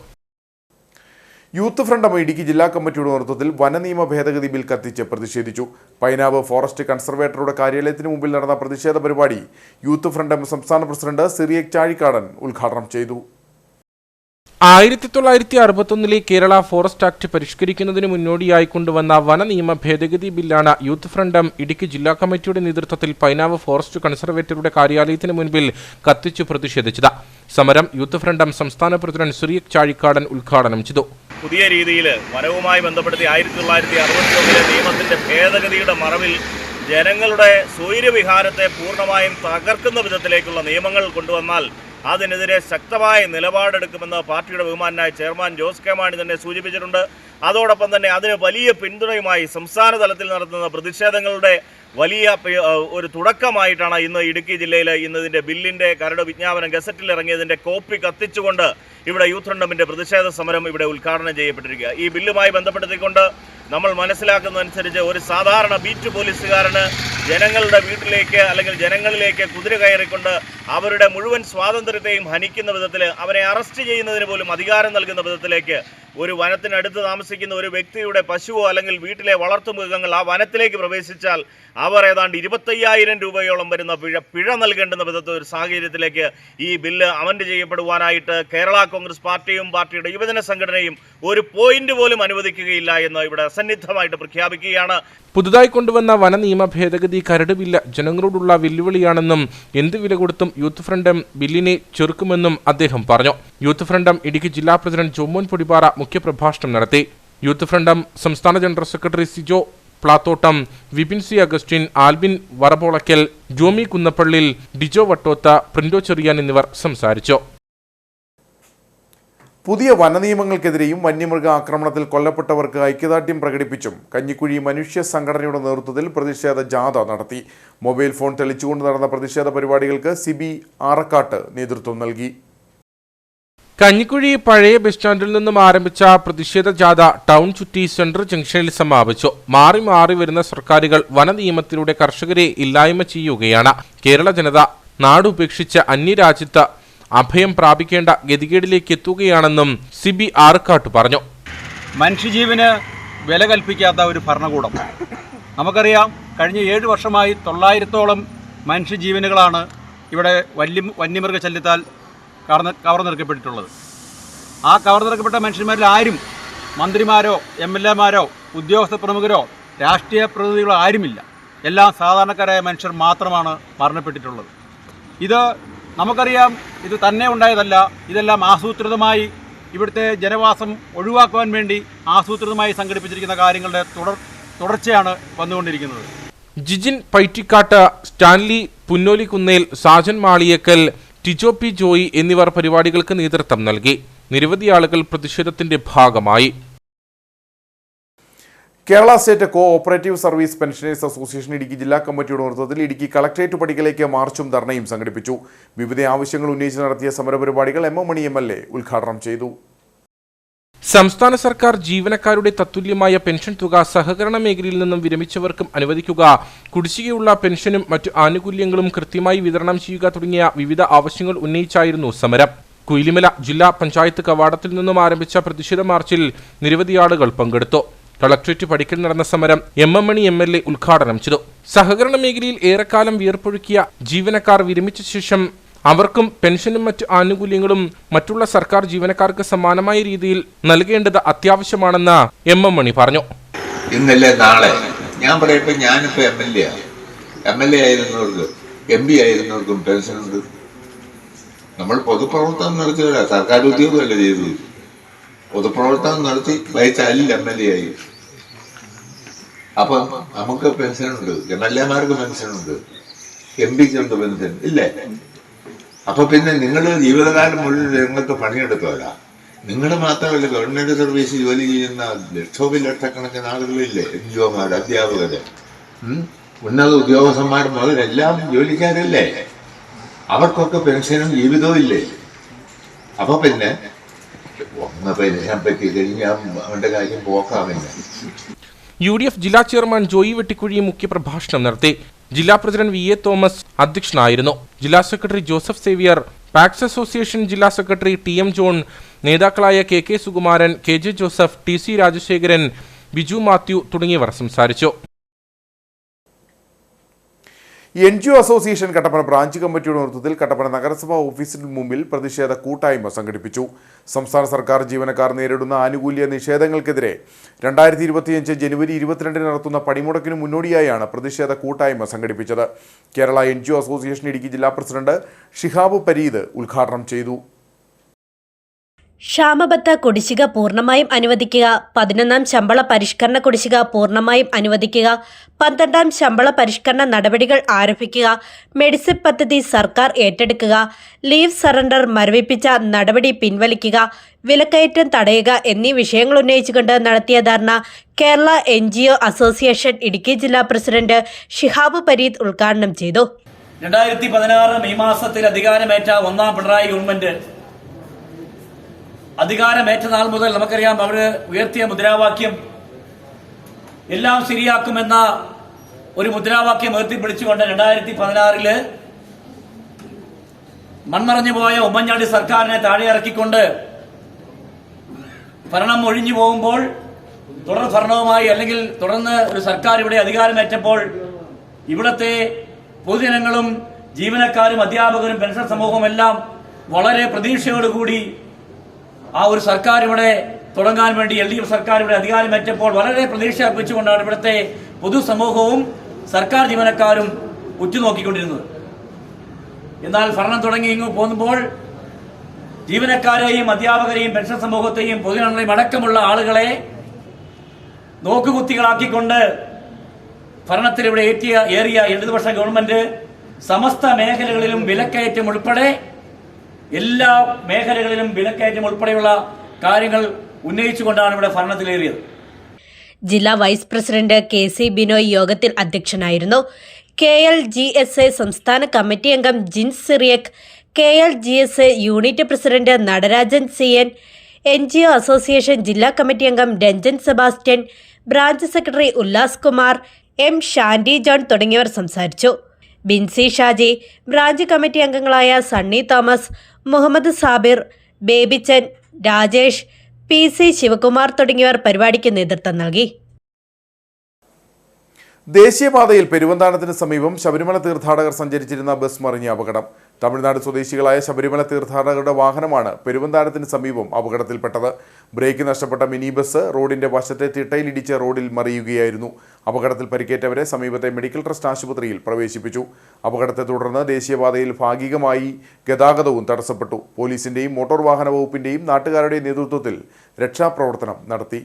യൂത്ത് ഫ്രണ്ട് ഇടുക്കി ജില്ലാ കമ്മിറ്റിയുടെ നേതൃത്വത്തിൽ വനനിയമ ഭേദഗതി ബിൽ കത്തിച്ച് പ്രതിഷേധിച്ചു. പൈനാവ് ഫോറസ്റ്റ് കൺസർവേറ്ററുടെ കാര്യാലയത്തിന് മുമ്പിൽ നടന്ന പ്രതിഷേധ പരിപാടി യൂത്ത് ഫ്രണ്ട് സംസ്ഥാന പ്രസിഡന്റ് സിറിയക് ചാഴിക്കാടൻ ഉദ്ഘാടനം ചെയ്തു. 1961 കേരള ഫോറസ്റ്റ് ആക്ട് പരിഷ്കരിക്കുന്നതിന് മുന്നോടിയായി കൊണ്ടുവന്ന വന നിയമ ഭേദഗതി ബില്ലാണ് യൂത്ത് ഫ്രണ്ട് ഇടുക്കി ജില്ലാ കമ്മിറ്റിയുടെ നേതൃത്വത്തിൽ പൈനാവ് ഫോറസ്റ്റ് കൺസർവേറ്ററുടെ കാര്യാലയത്തിന് മുൻപിൽ കത്തിച്ചു പ്രതിഷേധിച്ചത്. സമരം യൂത്ത് ഫ്രണ്ട് സംസ്ഥാന പ്രസിഡന്റ് സിറിയക് ചാഴിക്കാടൻ ഉദ്ഘാടനം ചെയ്തു. പുതിയ രീതിയിൽ വനവുമായി ബന്ധപ്പെടുത്തി 1961 നിയമത്തിന്റെ ഭേദഗതിയുടെ മറവിൽ ജനങ്ങളുടെ സ്വൈര്യവിഹാരത്തെ പൂർണ്ണമായും തകർക്കുന്ന വിധത്തിലേക്കുള്ള നിയമങ്ങൾ കൊണ്ടുവന്നാൽ അതിനെതിരെ ശക്തമായ നിലപാടെടുക്കുമെന്ന് പാർട്ടിയുടെ ബഹുമാനായ ചെയർമാൻ ജോസ് കെ മാണി തന്നെ സൂചിപ്പിച്ചിട്ടുണ്ട്. അതോടൊപ്പം തന്നെ അതിന് വലിയ പിന്തുണയുമായി സംസ്ഥാന തലത്തിൽ നടത്തുന്ന പ്രതിഷേധങ്ങളുടെ വലിയ ഒരു തുടക്കമായിട്ടാണ് ഇന്ന് ഇടുക്കി ജില്ലയിൽ ഇതിൻ്റെ ബില്ലിൻ്റെ കരട് വിജ്ഞാപനം ഗസറ്റിൽ ഇറങ്ങിയതിൻ്റെ കോപ്പി കത്തിച്ചുകൊണ്ട് ഇവിടെ യൂത്ത് ഫ്രണ്ടിൻ്റെ പ്രതിഷേധ സമരം ഇവിടെ ഉദ്ഘാടനം ചെയ്യപ്പെട്ടിരിക്കുക. ഈ ബില്ലുമായി ബന്ധപ്പെടുത്തിക്കൊണ്ട് നമ്മൾ മനസ്സിലാക്കുന്നതനുസരിച്ച് ഒരു സാധാരണ ബീറ്റ് പോലീസുകാരന് ജനങ്ങളുടെ വീട്ടിലേക്ക് അല്ലെങ്കിൽ ജനങ്ങളിലേക്ക് കുതിര കയറിക്കൊണ്ട് അവരുടെ മുഴുവൻ സ്വാതന്ത്ര്യത്തെയും ഹനിക്കുന്ന വിധത്തിൽ അവരെ അറസ്റ്റ് ചെയ്യുന്നതിന് പോലും അധികാരം നൽകുന്ന വിധത്തിലേക്ക് ഒരു വനത്തിനടുത്ത് താമസിക്കുന്ന ഒരു വ്യക്തിയുടെ പശുവോ അല്ലെങ്കിൽ വീട്ടിലെ വളർത്തുമൃഗങ്ങൾ ആ വനത്തിലേക്ക് പ്രവേശിച്ചാൽ അവർ ഏതാണ്ട് 25,000 രൂപയോളം വരുന്ന പിഴ നൽകേണ്ടുന്ന വിധത്തിൽ ഒരു സാഹചര്യത്തിലേക്ക് ഈ ബില്ല് അമൻഡ് ചെയ്യപ്പെടുവാനായിട്ട് കേരള കോൺഗ്രസ് പാർട്ടിയും പാർട്ടിയുടെ യുവജന സംഘടനയും ഒരു പോയിന്റ് പോലും അനുവദിക്കുകയില്ല എന്ന് ഇവിടെ സന്നിഗ്ധമായിട്ട് പ്രഖ്യാപിക്കുകയാണ്. പുതുതായി കൊണ്ടുവന്ന വന നിയമ ഭേദഗതി കരട് ബില്ല് ജനങ്ങളോടുള്ള വെല്ലുവിളിയാണെന്നും എന്ത് വില കൊടുത്തും യൂത്ത് ഫ്രണ്ട് ബില്ലിനെ ചെറുക്കുമെന്നും അദ്ദേഹം പറഞ്ഞു. യൂത്ത് ഫ്രണ്ട് ഇടുക്കി ജില്ലാ പ്രസിഡന്റ് ജോമോൻ പൊടിപ്പാറ മുഖ്യപ്രഭാഷണം നടത്തി. യൂത്ത് ഫ്രണ്ട് സംസ്ഥാന general secretary Sijo Plathottam, Vipin C Augustine, Albin Varapolackal, Jomy Kunnappallil, Dijo Vattotha, Printo Cherian എന്നിവർ സംസാരിച്ചു. പുതിയ വനനിയമങ്ങൾക്കെതിരെയും വന്യമൃഗ ആക്രമണത്തിൽ കൊല്ലപ്പെട്ടവർക്ക് ഐക്യദാർഢ്യം പ്രകടിപ്പിച്ചും കഞ്ഞിക്കുഴി മനുഷ്യ സംഘടനയുടെ നേതൃത്വത്തിൽ പ്രതിഷേധ ജാഥ നടത്തി. മൊബൈൽ ഫോൺ തെളിച്ചുകൊണ്ട് നടന്ന പ്രതിഷേധ പരിപാടികൾക്ക് സിബി ആറക്കാട്ട് നേതൃത്വം നൽകി. കഞ്ഞിക്കുഴി പഴയ ബസ് സ്റ്റാൻഡിൽ നിന്നും ആരംഭിച്ച പ്രതിഷേധ ജാഥ ടൗൺ ചുറ്റി സെൻട്രൽ ജംഗ്ഷനിൽ സമാപിച്ചു. മാറി മാറി വരുന്ന സർക്കാരുകൾ വനനിയമത്തിലൂടെ കർഷകരെ ഇല്ലായ്മ ചെയ്യുകയാണ്. കേരള ജനത നാടുപേക്ഷിച്ച് അന്യരാജ്യത്ത് അഭയം പ്രാപിക്കേണ്ട ഗതികേടിലേക്ക് എത്തുകയാണെന്നും സിബി ആർക്കാട്ട് പറഞ്ഞു. മനുഷ്യജീവന് വില കൽപ്പിക്കാത്ത ഒരു ഭരണകൂടം. നമുക്കറിയാം, കഴിഞ്ഞ 7 വർഷമായി 900ഓളം മനുഷ്യജീവനുകളാണ് ഇവിടെ വന്യമൃഗശല്യത്താൽ കവർന്നെടുക്കപ്പെട്ടിട്ടുള്ളത്. ആ കവർന്നെടുക്കപ്പെട്ട മനുഷ്യന്മാരിൽ ആരും മന്ത്രിമാരോ MLA-മാരോ ഉദ്യോഗസ്ഥ പ്രമുഖരോ രാഷ്ട്രീയ പ്രതിനിധികളോ ആരുമില്ല. എല്ലാം സാധാരണക്കാരായ മനുഷ്യർ മാത്രമാണ് മരണപ്പെട്ടിട്ടുള്ളത്. ഇത് നമുക്കറിയാം, ഇത് തന്നെ ഉണ്ടായതല്ല. ഇതെല്ലാം ആസൂത്രിതമായി ഇവിടുത്തെ ജനവാസം ഒഴിവാക്കുവാൻ വേണ്ടി ആസൂത്രിതമായി സംഘടിപ്പിച്ചിരിക്കുന്ന കാര്യങ്ങളുടെ തുടർച്ചയാണ് വന്നുകൊണ്ടിരിക്കുന്നത്. ജിജിൻ പൈറ്റിക്കാട്ട്, സ്റ്റാൻലി പുന്നോലിക്കുന്നേൽ, സാജൻ മാളിയക്കൽ, ടിജോ പി ജോയി എന്നിവർ പരിപാടികൾക്ക് നേതൃത്വം നൽകി. നിരവധി ആളുകൾ പ്രതിഷേധത്തിന്റെ ഭാഗമായി. Kerala state co operative service pensioners association Idukki ജില്ലാ കമ്മിറ്റിയുടെ നേതൃത്വത്തിൽ ഇടുക്കി കളക്ടറേറ്റ് പടിക്കലേക്ക് മാർച്ചും ധർണയും സംഘടിപ്പിച്ചു. വിവിധ ആവശ്യങ്ങൾ ഉന്നയിച്ച് നടത്തിയ സമരപരിപാടികൾ എം എം മണി MLA ഉദ്ഘാടനം ചെയ്തു. സംസ്ഥാന സർക്കാർ ജീവനക്കാരുടെ തത്തുല്യമായ പെൻഷൻ തുക സഹകരണ മേഖലയിൽ നിന്നും വിരമിച്ചവർക്കും അനുവദിക്കുക, കുടിശ്ശികയുള്ള പെൻഷനും മറ്റു ആനുകൂല്യങ്ങളും കൃത്യമായി വിതരണം ചെയ്യുക തുടങ്ങിയ വിവിധ ആവശ്യങ്ങൾ ഉന്നയിച്ചായിരുന്നു സമരം. കുയിലിമല ജില്ലാ പഞ്ചായത്ത് കവാടത്തിൽ നിന്നും ആരംഭിച്ച പ്രതിഷേധ മാർച്ചിൽ നിരവധി ആളുകൾ പങ്കെടുത്തു. കളക്ടറേറ്റ് പടിക്കൽ നടന്ന സമരം എം എം മണി MLA ഉദ്ഘാടനം ചെയ്തു. സഹകരണ മേഖലയിൽ ഏറെക്കാലം വിയർപ്പൊഴുക്കിയ ജീവനക്കാർ വിരമിച്ച ശേഷം അവർക്കും പെൻഷനും മറ്റ് ആനുകൂല്യങ്ങളും മറ്റുള്ള സർക്കാർ ജീവനക്കാർക്ക് സമാനമായ രീതിയിൽ നൽകേണ്ടത് അത്യാവശ്യമാണെന്ന് എം എം മണി പറഞ്ഞു. ഇന്നലെ നാളെ ഞാൻ പറയപ്പോ ഞാനിപ്പോ MLA ആയിരുന്നവർക്ക് MP ആയിരുന്നവർക്കും പെൻഷനുണ്ട്. നമ്മൾ പൊതുപ്രവർത്തനം നടത്തിയവരാ, സർക്കാർ ഉദ്യോഗമല്ല ചെയ്തത്. പൊതുപ്രവർത്തനം നടത്തി വഹിച്ചാലിൽ MLA ആയി. അപ്പം നമുക്ക് പെൻഷനുണ്ട്, MLA-മാർക്ക് പെൻഷനുണ്ട്, MPക്കുണ്ട് പെൻഷൻ ഇല്ലേ? അപ്പൊ പിന്നെ നിങ്ങൾ ജീവിതകാലം മുഴുവൻ നിങ്ങൾക്ക് പണിയെടുത്തവരാ. നിങ്ങൾ മാത്രമല്ല, ഗവൺമെന്റ് സർവീസ് ജോലി ചെയ്യുന്ന ലക്ഷക്കണക്കിന് ആളുകളില്ലേ, NGO-മാർ, അധ്യാപകര്, ഉന്നത ഉദ്യോഗസ്ഥന്മാർ മുതൽ എല്ലാം ജോലിക്കാരല്ലേ? അവർക്കൊക്കെ പെൻഷനും ജീവിതവും ഇല്ലേ? അപ്പൊ പിന്നെ ഒന്ന് പെൻഷൻ പറ്റി കഴിഞ്ഞാൽ അവന്റെ കാര്യം പോക്കാമില്ല. UDF ജില്ലാ ചെയർമാൻ ജോയി വെട്ടിക്കുഴി മുഖ്യപ്രഭാഷണം നടത്തി. ജില്ലാ പ്രസിഡന്റ് VA തോമസ് അധ്യക്ഷനായിരുന്നു. ജില്ലാ secretary Joseph Xavier, PACS association ജില്ലാ സെക്രട്ടറി TM ജോൺ, നേതാക്കളായ KK Sukumaran, KJ Joseph, TC Rajasekharan, Biju Mathew തുടങ്ങിയവർ സംസാരിച്ചു. NGO അസോസിയേഷൻ കട്ടപ്പന ബ്രാഞ്ച് കമ്മിറ്റിയുടെ നേതൃത്വത്തിൽ കട്ടപ്പന നഗരസഭാ ഓഫീസിന് മുമ്പിൽ പ്രതിഷേധ കൂട്ടായ്മ സംഘടിപ്പിച്ചു. സംസ്ഥാന സർക്കാർ ജീവനക്കാർ നേരിടുന്ന ആനുകൂല്യ നിഷേധങ്ങൾക്കെതിരെ 2025 ജനുവരി 22 നടത്തുന്ന പണിമുടക്കിനു മുന്നോടിയായാണ് പ്രതിഷേധ കൂട്ടായ്മ സംഘടിപ്പിച്ചത്. കേരള NGO അസോസിയേഷൻ ഇടുക്കി ജില്ലാ പ്രസിഡന്റ് ഷിഹാബ് പരീദ് ഉദ്ഘാടനം ചെയ്തു. ക്ഷാമബത്ത കുടിശ്ശിക പൂർണ്ണമായും അനുവദിക്കുക, 11ാം ശമ്പള പരിഷ്കരണ കുടിശ്ശിക പൂർണ്ണമായും അനുവദിക്കുക, 12ാം ശമ്പള പരിഷ്കരണ നടപടികൾ ആരംഭിക്കുക, മെഡിസിപ്പ് പദ്ധതി സർക്കാർ ഏറ്റെടുക്കുക, ലീവ് സറണ്ടർ മരവിപ്പിച്ച നടപടി പിൻവലിക്കുക, വിലക്കയറ്റം തടയുക എന്നീ വിഷയങ്ങൾ ഉന്നയിച്ചുകൊണ്ട് നടത്തിയ ധർണ കേരള NGO അസോസിയേഷൻ ഇടുക്കി ജില്ലാ പ്രസിഡന്റ് ഷിഹാബ് പരീദ് ഉദ്ഘാടനം ചെയ്തു. 2016 മെയ് മാസത്തിൽ അധികാരമേറ്റ ഒന്നാം പിണറായി ഗവൺമെന്റ് അധികാരമേറ്റ നാൾ മുതൽ നമുക്കറിയാം, അവർ ഉയർത്തിയ മുദ്രാവാക്യം എല്ലാം ശരിയാക്കുമെന്ന ഒരു മുദ്രാവാക്യം ഉയർത്തിപ്പിടിച്ചുകൊണ്ട് 2016 മൺമറഞ്ഞു പോയ ഉമ്മൻചാണ്ടി സർക്കാരിനെ താഴെ ഇറക്കിക്കൊണ്ട് ഭരണം ഒഴിഞ്ഞു പോകുമ്പോൾ തുടർ ഭരണവുമായി അല്ലെങ്കിൽ തുടർന്ന് ഒരു സർക്കാർ ഇവിടെ അധികാരമേറ്റപ്പോൾ ഇവിടത്തെ പൊതുജനങ്ങളും ജീവനക്കാരും അധ്യാപകരും പെൻഷൻ സമൂഹവും എല്ലാം വളരെ പ്രതീക്ഷയോടുകൂടി ആ ഒരു സർക്കാർ ഇവിടെ തുടങ്ങാൻ വേണ്ടി LDF സർക്കാർ ഇവിടെ അധികാരമേറ്റപ്പോൾ വളരെ പ്രതീക്ഷ അർപ്പിച്ചുകൊണ്ടാണ് ഇവിടുത്തെ പൊതുസമൂഹവും സർക്കാർ ജീവനക്കാരും ഉറ്റുനോക്കിക്കൊണ്ടിരുന്നത്. എന്നാൽ ഭരണം തുടങ്ങി ഇങ്ങ് പോകുമ്പോൾ ജീവനക്കാരെയും അധ്യാപകരെയും പെൻഷൻ സമൂഹത്തെയും പൊതുജനങ്ങളെയും അടക്കമുള്ള ആളുകളെ നോക്കുകുത്തികളാക്കിക്കൊണ്ട് ഭരണത്തിൽ ഇവിടെ ഏറിയ ഇടതുപക്ഷ ഗവൺമെന്റ് സമസ്ത മേഖലകളിലും വിലക്കയറ്റം ഉൾപ്പെടെ എല്ലാ മേഖലകളിലും വിലക്കയറ്റം ഉൾപ്പെടെയുള്ള കാര്യങ്ങൾ ഉന്നയിച്ചുകൊണ്ടാണ് ഇവിടെ ഭരണത്തിലേറിയത്. ജില്ലാ വൈസ് പ്രസിഡന്റ് KC ബിനോയ് യോഗത്തിൽ അധ്യക്ഷനായിരുന്നു. KLGSA സംസ്ഥാന കമ്മിറ്റി അംഗം Jince Cyriac, KLGSA unit president Natarajan CN, NGO association ജില്ലാ കമ്മിറ്റി അംഗം Ranjan Sebastian, branch secretary Ullas Kumar, M Shandy John തുടങ്ങിയവർ സംസാരിച്ചു. ബിൻസി ഷാജി, ബ്രാഞ്ച് കമ്മിറ്റി അംഗങ്ങളായ സണ്ണി തോമസ്, മുഹമ്മദ് സാബിർ, ബേബിച്ചൻ, രാജേഷ്, PC ശിവകുമാർ തുടങ്ങിയവർ പരിപാടിക്ക് നേതൃത്വം നൽകി. ദേശീയപാതയിൽ പെരുവന്താനത്തിന് സമീപം ശബരിമല തീർത്ഥാടകർ സഞ്ചരിച്ചിരുന്ന ബസ് മറിഞ്ഞ അപകടം. തമിഴ്നാട് സ്വദേശികളായ ശബരിമല തീർത്ഥാടകരുടെ വാഹനമാണ് പെരുവന്താനത്തിന് സമീപം അപകടത്തിൽപ്പെട്ടത്. ബ്രേക്ക് നഷ്ടപ്പെട്ട മിനി ബസ് റോഡിന്റെ വശത്തെ തിട്ടയിലിടിച്ച് റോഡിൽ മറിയുകയായിരുന്നു. അപകടത്തിൽ പരിക്കേറ്റവരെ സമീപത്തെ മെഡിക്കൽ ട്രസ്റ്റ് ആശുപത്രിയിൽ പ്രവേശിപ്പിച്ചു. അപകടത്തെ തുടർന്ന് ദേശീയപാതയിൽ ഭാഗികമായി ഗതാഗതവും തടസ്സപ്പെട്ടു. പോലീസിന്റെയും മോട്ടോർ വാഹന വകുപ്പിന്റെയും നാട്ടുകാരുടെയും നേതൃത്വത്തിൽ രക്ഷാപ്രവർത്തനം നടത്തി.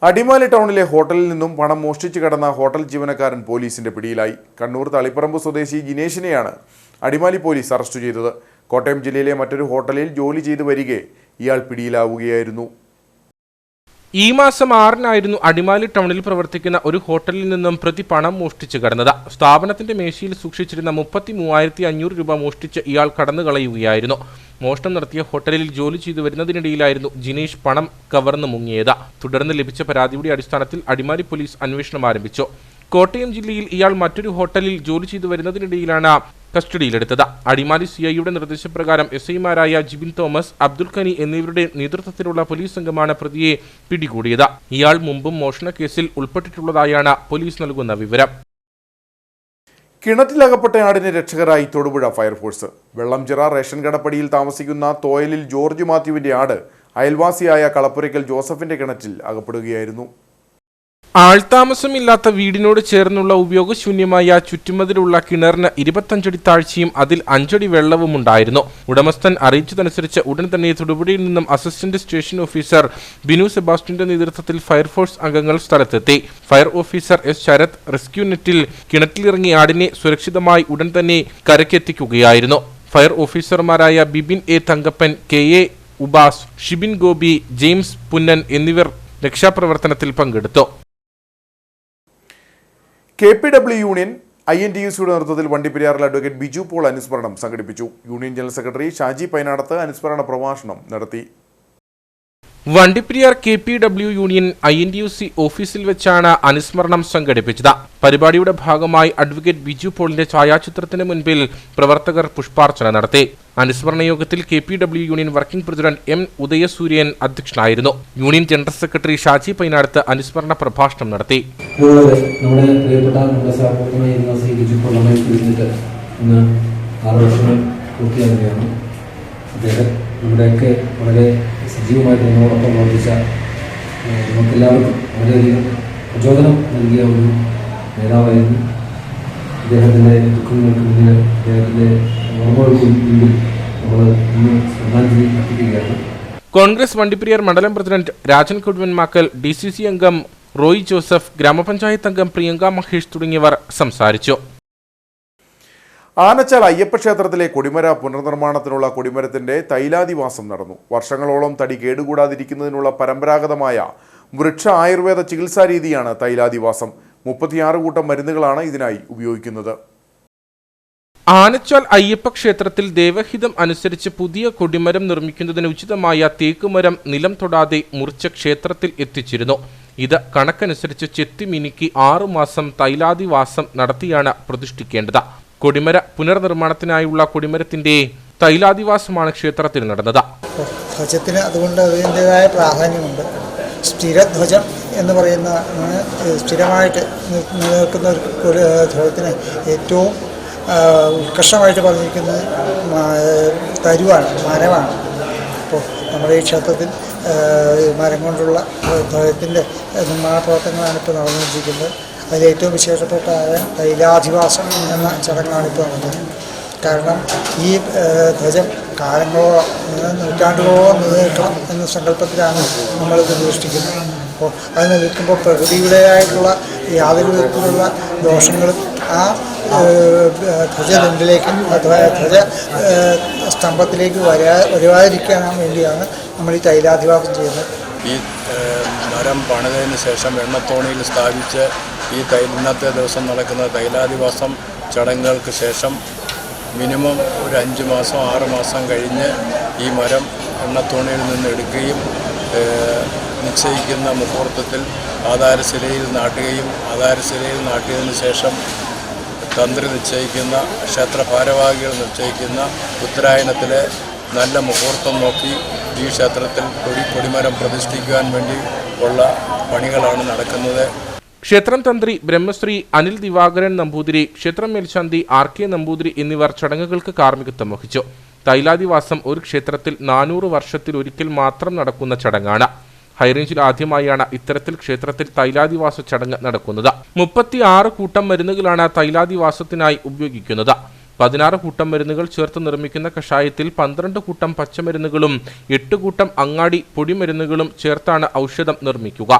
അടിമാലി ടൗണിലെ ഹോട്ടലിൽ നിന്നും പണം മോഷ്ടിച്ചു കടന്ന ഹോട്ടൽ ജീവനക്കാരൻ പോലീസിന്റെ പിടിയിലായി. കണ്ണൂർ തളിപ്പറമ്പ് സ്വദേശി ജിനേഷിനെയാണ് അടിമാലി പോലീസ് അറസ്റ്റ് ചെയ്തത്. കോട്ടയം ജില്ലയിലെ മറ്റൊരു ഹോട്ടലിൽ ജോലി ചെയ്തു വരികെ ഇയാൾ പിടിയിലാവുകയായിരുന്നു. ഈ മാസം 6-നായിരുന്നു അടിമാലി ടൗണിൽ പ്രവർത്തിക്കുന്ന ഒരു ഹോട്ടലിൽ നിന്നും പ്രതി പണം മോഷ്ടിച്ചു കടന്നത്. സ്ഥാപനത്തിന്റെ മേശയിൽ സൂക്ഷിച്ചിരുന്ന 33,500 രൂപ മോഷ്ടിച്ച് ഇയാൾ കടന്നുകളയുകയായിരുന്നു. മോഷണം നടത്തിയ ഹോട്ടലിൽ ജോലി ചെയ്തു വരുന്നതിനിടയിലായിരുന്നു ജിനേഷ് പണം കവർന്നു മുങ്ങിയത്. തുടർന്ന് ലഭിച്ച പരാതിയുടെ അടിസ്ഥാനത്തിൽ അടിമാലി പോലീസ് അന്വേഷണം ആരംഭിച്ചു. കോട്ടയം ജില്ലയിൽ ഇയാൾ മറ്റൊരു ഹോട്ടലിൽ ജോലി ചെയ്തു വരുന്നതിനിടയിലാണ് കസ്റ്റഡിയിലെടുത്തത്. അടിമാലി സിഐയുടെ നിർദ്ദേശപ്രകാരം എസ്ഐമാരായ ജിബിൻ തോമസ്, അബ്ദുൽ ഖനി എന്നിവരുടെ നേതൃത്വത്തിലുള്ള പോലീസ് സംഘമാണ് പ്രതിയെ പിടികൂടിയത്. ഇയാൾ മുമ്പും മോഷണ കേസിൽ ഉൾപ്പെട്ടിട്ടുള്ളതായാണ് പോലീസ് നൽകുന്ന വിവരം. കിണറ്റിലകപ്പെട്ട ആടിന് രക്ഷകരായി തൊടുപുഴ ഫയർഫോഴ്സ്. വെള്ളംചിറ റേഷൻ കടപ്പടിയിൽ താമസിക്കുന്ന തോയലിൽ ജോർജ് മാത്യുവിന്റെ ആട് അയൽവാസിയായ കളപ്പുരയ്ക്കൽ ജോസഫിന്റെ കിണറ്റിൽ അകപ്പെടുകയായിരുന്നു. ആൾതാമസമില്ലാത്ത വീടിനോട് ചേർന്നുള്ള ഉപയോഗശൂന്യമായ ചുറ്റുമതിലുള്ള കിണറിന് 25 അടി താഴ്ചയും അതിൽ 5 അടി വെള്ളവും ഉണ്ടായിരുന്നു. ഉടമസ്ഥൻ അറിയിച്ചതനുസരിച്ച് ഉടൻ തന്നെ തൊടുപുഴയിൽ നിന്നും അസിസ്റ്റന്റ് സ്റ്റേഷൻ ഓഫീസർ ബിനു സെബാസ്റ്റ്യന്റെ നേതൃത്വത്തിൽ ഫയർഫോഴ്സ് അംഗങ്ങൾ സ്ഥലത്തെത്തി. Fire officer S Sarath rescue നെറ്റിൽ കിണറ്റിലിറങ്ങി ആടിനെ സുരക്ഷിതമായി ഉടൻ തന്നെ കരക്കെത്തിക്കുകയായിരുന്നു. ഫയർ ഓഫീസർമാരായ Bibin A Thankappan, K A Ubas, Shibin Gopi, James Punnan എന്നിവർ രക്ഷാപ്രവർത്തനത്തിൽ പങ്കെടുത്തു. KPW യൂണിയൻ INTUCയുടെ നേതൃത്വത്തിൽ വണ്ടിപ്പെരിയാറിൽ അഡ്വക്കേറ്റ് ബിജു പോൾ അനുസ്മരണം സംഘടിപ്പിച്ചു. Union general secretary Shaji Painadath അനുസ്മരണ പ്രഭാഷണം നടത്തി. വണ്ടിപ്പെരിയാർ KPW യൂണിയൻ INTUC ഓഫീസിൽ വെച്ചാണ് അനുസ്മരണം സംഘടിപ്പിച്ചത്. പരിപാടിയുടെ ഭാഗമായി അഡ്വക്കേറ്റ് ബിജു പോളിന്റെ ഛായാചിത്രത്തിന് മുൻപിൽ പ്രവർത്തകർ പുഷ്പാർച്ചന നടത്തി. അനുസ്മരണ യോഗത്തിൽ KPW union working president M ഉദയസൂര്യൻ അധ്യക്ഷനായിരുന്നു. Union general secretary Shaji Painadath അനുസ്മരണ പ്രഭാഷണം നടത്തി. നമ്മുടെയൊക്കെ വളരെ സജീവമായിട്ട് നമ്മളോടൊപ്പം പ്രവർത്തിച്ച നമുക്കെല്ലാവർക്കും വളരെയധികം പ്രചോദനം നൽകിയ ഒരു നേതാവായിരുന്നു. അദ്ദേഹത്തിൻ്റെ ദുഃഖങ്ങൾക്ക് മുന്നിൽ, അദ്ദേഹത്തിൻ്റെ ഓർമ്മകൾക്ക് മുമ്പിൽ നമ്മൾ ഇന്ന് ശ്രദ്ധാഞ്ജലി അർപ്പിക്കുകയാണ്. കോൺഗ്രസ് വണ്ടിപ്പെരിയാർ മണ്ഡലം പ്രസിഡന്റ് രാജൻ കൊടുവൻമാക്കൽ, DCC അംഗം റോയ് ജോസഫ്, ഗ്രാമപഞ്ചായത്ത് അംഗം പ്രിയങ്ക മഹേഷ് തുടങ്ങിയവർ സംസാരിച്ചു. ആനച്ചാൽ അയ്യപ്പ ക്ഷേത്രത്തിലെ കൊടിമര പുനർനിർമ്മാണത്തിനുള്ള കൊടിമരത്തിന്റെ തൈലാദിവാസം നടന്നു. വർഷങ്ങളോളം തടി കേടുകൂടാതിരിക്കുന്നതിനുള്ള പരമ്പരാഗതമായ വൃക്ഷ ആയുർവേദ ചികിത്സാ രീതിയാണ് തൈലാദിവാസം. 36 കൂട്ടം മരുന്നുകളാണ് ഇതിനായി ഉപയോഗിക്കുന്നത്. ആനച്ചാൽ അയ്യപ്പ ക്ഷേത്രത്തിൽ ദേവഹിതം അനുസരിച്ച് പുതിയ കൊടിമരം നിർമ്മിക്കുന്നതിന് ഉചിതമായ തേക്കുമരം നിലം തൊടാതെ മുറിച്ച ക്ഷേത്രത്തിൽ എത്തിച്ചിരുന്നു. ഇത് കണക്കനുസരിച്ച് ചെത്തിമിനുക്കി 6 മാസം തൈലാദിവാസം നടത്തിയാണ് പ്രതിഷ്ഠിക്കേണ്ടത്. കൊടിമര പുനർനിർമ്മാണത്തിനായുള്ള കൊടിമരത്തിന്റെ തൈലാദിവാസമാണ് ക്ഷേത്രത്തിൽ നടന്നത്. ധ്വജത്തിന് അതുകൊണ്ട് അതിൻ്റെതായ പ്രാധാന്യമുണ്ട്. സ്ഥിരധ്വജം എന്ന് പറയുന്ന സ്ഥിരമായിട്ട് നിലനിൽക്കുന്ന ഒരു ധ്വജത്തിന് ഏറ്റവും ഉത്കർഷമായിട്ട് പറഞ്ഞിരിക്കുന്നത് തരുവാണ്, മരമാണ്. അപ്പോൾ നമ്മുടെ ഈ ക്ഷേത്രത്തിൽ മരം കൊണ്ടുള്ള ധ്വജത്തിൻ്റെ നിർമ്മാണ പ്രവർത്തനങ്ങളാണ് ഇപ്പോൾ നടന്നുകൊണ്ടിരിക്കുന്നത്. അതിലേറ്റവും വിശേഷപ്പെട്ട തൈലാധിവാസം എന്ന ചടങ്ങാണ് ഇപ്പോൾ നടന്നത്. കാരണം ഈ ധ്വജം കാലങ്ങളോളം, നൂറ്റാണ്ടുകളോളം നിലനിൽക്കണം എന്ന സങ്കല്പത്തിലാണ് നമ്മളിത് പ്രതിഷ്ഠിക്കുന്നത്. അപ്പോൾ അത് നിൽക്കുമ്പോൾ പ്രകൃതിയുടേതായിട്ടുള്ള യാതൊരു വിധത്തിലുള്ള ദോഷങ്ങളും ആ ധ്വജദണ്ഡിലേക്ക് അഥവാ ധ്വജ സ്തംഭത്തിലേക്ക് വരുവാതിരിക്കാൻ വേണ്ടിയാണ് നമ്മൾ ഈ തൈലാധിവാസം ചെയ്യുന്നത്. ഈ മരം പണിതതിന് ശേഷം എണ്ണത്തോണിയിൽ സ്ഥാപിച്ച് ഈ ഇന്നത്തെ ദിവസം നടക്കുന്ന തൈലാദിവാസം ചടങ്ങുകൾക്ക് ശേഷം മിനിമം ഒരു 5 മാസം 6 മാസം കഴിഞ്ഞ് ഈ മരം എണ്ണത്തോണിയിൽ നിന്ന് എടുക്കുകയും നിശ്ചയിക്കുന്ന മുഹൂർത്തത്തിൽ ആധാരശിലയിൽ നാട്ടുകയും ആധാരശിലയിൽ നാട്ടിയതിന് ശേഷം തന്ത്രി നിശ്ചയിക്കുന്ന ക്ഷേത്ര ഭാരവാഹികൾ നിശ്ചയിക്കുന്ന ഉത്തരായണത്തിലെ നല്ല മുഹൂർത്തം നോക്കി ഈ ക്ഷേത്രത്തിൽ കൊടിമരം പ്രതിഷ്ഠിക്കുവാൻ വേണ്ടി ഉള്ള പണികളാണ് നടക്കുന്നത്. ക്ഷേത്രം തന്ത്രി ബ്രഹ്മശ്രീ അനിൽ ദിവാകരൻ നമ്പൂതിരി, ക്ഷേത്രം മേൽശാന്തി RK നമ്പൂതിരി എന്നിവർ ചടങ്ങുകൾക്ക് കാർമ്മികത്വം വഹിച്ചു. തൈലാദിവാസം ഒരു ക്ഷേത്രത്തിൽ 400 വർഷത്തിലൊരിക്കൽ മാത്രം നടക്കുന്ന ചടങ്ങാണ്. ഹൈറേഞ്ചിൽ ആദ്യമായാണ് ഇത്തരത്തിൽ ക്ഷേത്രത്തിൽ തൈലാദിവാസ ചടങ്ങ് നടക്കുന്നത്. 36 കൂട്ടം മരുന്നുകളാണ് തൈലാദിവാസത്തിനായി ഉപയോഗിക്കുന്നത്. 16 കൂട്ടം മരുന്നുകൾ ചേർത്ത് നിർമ്മിക്കുന്ന കഷായത്തിൽ 12 കൂട്ടം പച്ചമരുന്നുകളും 8 കൂട്ടം അങ്ങാടി പൊടിമരുന്നുകളും ചേർത്താണ് ഔഷധം നിർമ്മിക്കുക.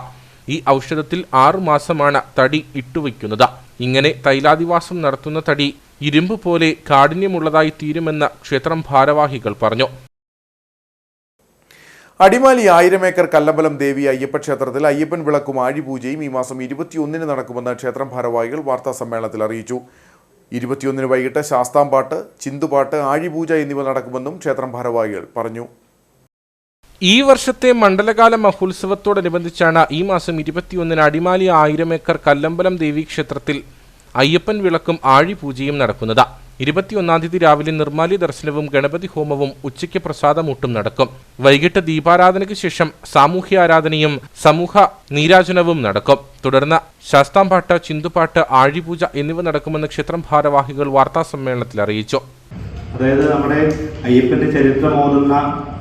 ഈ ഔഷധത്തിൽ 6 മാസമാണ് തടി ഇട്ടുവയ്ക്കുന്നത്. ഇങ്ങനെ തൈലാദിവാസം നടത്തുന്ന തടി ഇരുമ്പ് പോലെ കാഠിന്യമുള്ളതായി തീരുമെന്ന് ക്ഷേത്രം ഭാരവാഹികൾ പറഞ്ഞു. അടിമാലി 1000 ഏക്കർ കല്ലമ്പലം ദേവി അയ്യപ്പ ക്ഷേത്രത്തിൽ അയ്യപ്പൻ വിളക്കും ആഴിപൂജയും ഈ മാസം 21-ന് നടക്കുമെന്ന് ക്ഷേത്രം ഭാരവാഹികൾ വാർത്താ സമ്മേളനത്തിൽ അറിയിച്ചു. 21-ന് വൈകിട്ട് ശാസ്താംപാട്ട്, ചിന്തുപാട്ട്, ആഴിപൂജ എന്നിവ നടക്കുമെന്നും ക്ഷേത്രം ഭാരവാഹികൾ പറഞ്ഞു. ഈ വർഷത്തെ മണ്ഡലകാല മഹോത്സവത്തോടനുബന്ധിച്ചാണ് ഈ മാസം 21-ന് അടിമാലി 1000 ഏക്കർ കല്ലമ്പലം ദേവി ക്ഷേത്രത്തിൽ അയ്യപ്പൻ വിളക്കും ആഴിപൂജയും നടക്കുന്നത്. 21-ാം തീയതി രാവിലെ നിർമ്മാല്യ ദർശനവും ഗണപതി ഹോമവും ഉച്ചയ്ക്ക് പ്രസാദമൂട്ടും നടക്കും. വൈകിട്ട് ദീപാരാധനയ്ക്ക് ശേഷം സാമൂഹ്യാരാധനയും സമൂഹ നീരാജനവും നടക്കും. തുടർന്ന് ശാസ്താംപാട്ട്, ചിന്തുപാട്ട്, ആഴിപൂജ എന്നിവ നടക്കുമെന്ന് ക്ഷേത്രം ഭാരവാഹികൾ വാർത്താ സമ്മേളനത്തിൽ അറിയിച്ചു. അതായത് നമ്മുടെ അയ്യപ്പൻ്റെ ചരിത്രം ഓതുന്ന,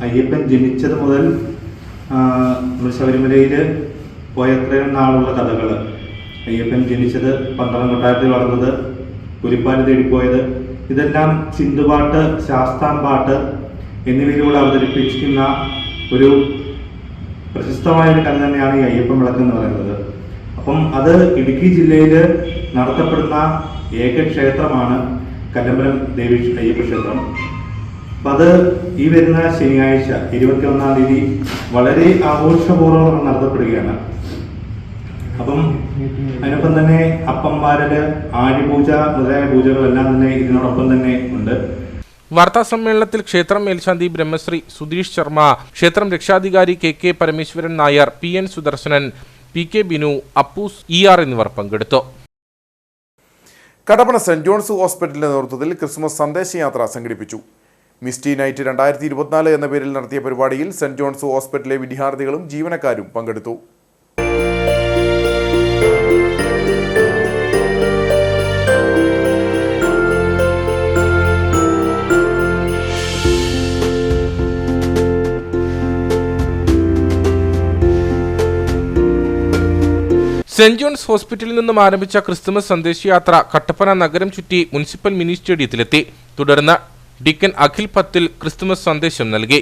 അയ്യപ്പൻ ജനിച്ചത് മുതൽ ശബരിമലയിൽ പോയത്രയും നാളുള്ള കഥകൾ, അയ്യപ്പൻ ജനിച്ചത്, 12 കൊട്ടാരത്തിൽ വളർന്നത്, പുലിപ്പാല് തേടിപ്പോയത്, ഇതെല്ലാം ചിന്തുപാട്ട്, ശാസ്താംപാട്ട് എന്നിവയിലൂടെ അവതരിപ്പിക്കുന്ന ഒരു പ്രശസ്തമായൊരു കഥ തന്നെയാണ് ഈ അയ്യപ്പൻ വിളക്ക് എന്ന് പറയുന്നത്. അപ്പം അത് ഇടുക്കി ജില്ലയിൽ നടത്തപ്പെടുന്ന ഏക ക്ഷേത്രമാണ് കല്ലമ്പലം ദേവി അയ്യപ്പ ക്ഷേത്രം. അപ്പം അത് ഈ വരുന്ന ശനിയാഴ്ച 21-ാം തീയതി വളരെ ആഘോഷപൂർവ്വം നടത്തപ്പെടുകയാണ്. അപ്പം അതിനൊപ്പം തന്നെ അപ്പം വാരല്, ആഴിപൂജ മുതലായ പൂജകളെല്ലാം തന്നെ ഇതിനോടൊപ്പം തന്നെ ഉണ്ട്. വാർത്താ സമ്മേളനത്തിൽ ക്ഷേത്രം മേൽശാന്തി ബ്രഹ്മശ്രീ സുധീഷ് ശർമ്മ, ക്ഷേത്രം രക്ഷാധികാരി K Parameswaran Nair, PN Sudarsanan, PK Binu, Appoos ER എന്നിവർ പങ്കെടുത്തു. കടപ്പന സെന്റ് ജോൺസ് ഹോസ്പിറ്റലിന്റെ നേതൃത്വത്തിൽ ക്രിസ്മസ് സന്ദേശയാത്ര സംഘടിപ്പിച്ചു. മിസ്റ്റി നൈറ്റ് 2024 എന്ന പേരിൽ നടത്തിയ പരിപാടിയിൽ സെന്റ് ജോൺസ് ഹോസ്പിറ്റലിലെ വിദ്യാർത്ഥികളും ജീവനക്കാരും പങ്കെടുത്തു. സെന്റ് ജോൺസ് ഹോസ്പിറ്റലിൽ നിന്നും ആരംഭിച്ച ക്രിസ്തുമസ് സന്ദേശയാത്ര കട്ടപ്പന നഗരം ചുറ്റി മുനിസിപ്പൽ മിനി സ്റ്റേഡിയത്തിലെത്തി. തുടർന്ന് ഡിക്കൻ അഖിൽ പത്തിൽ ക്രിസ്തുമസ് സന്ദേശം നൽകി.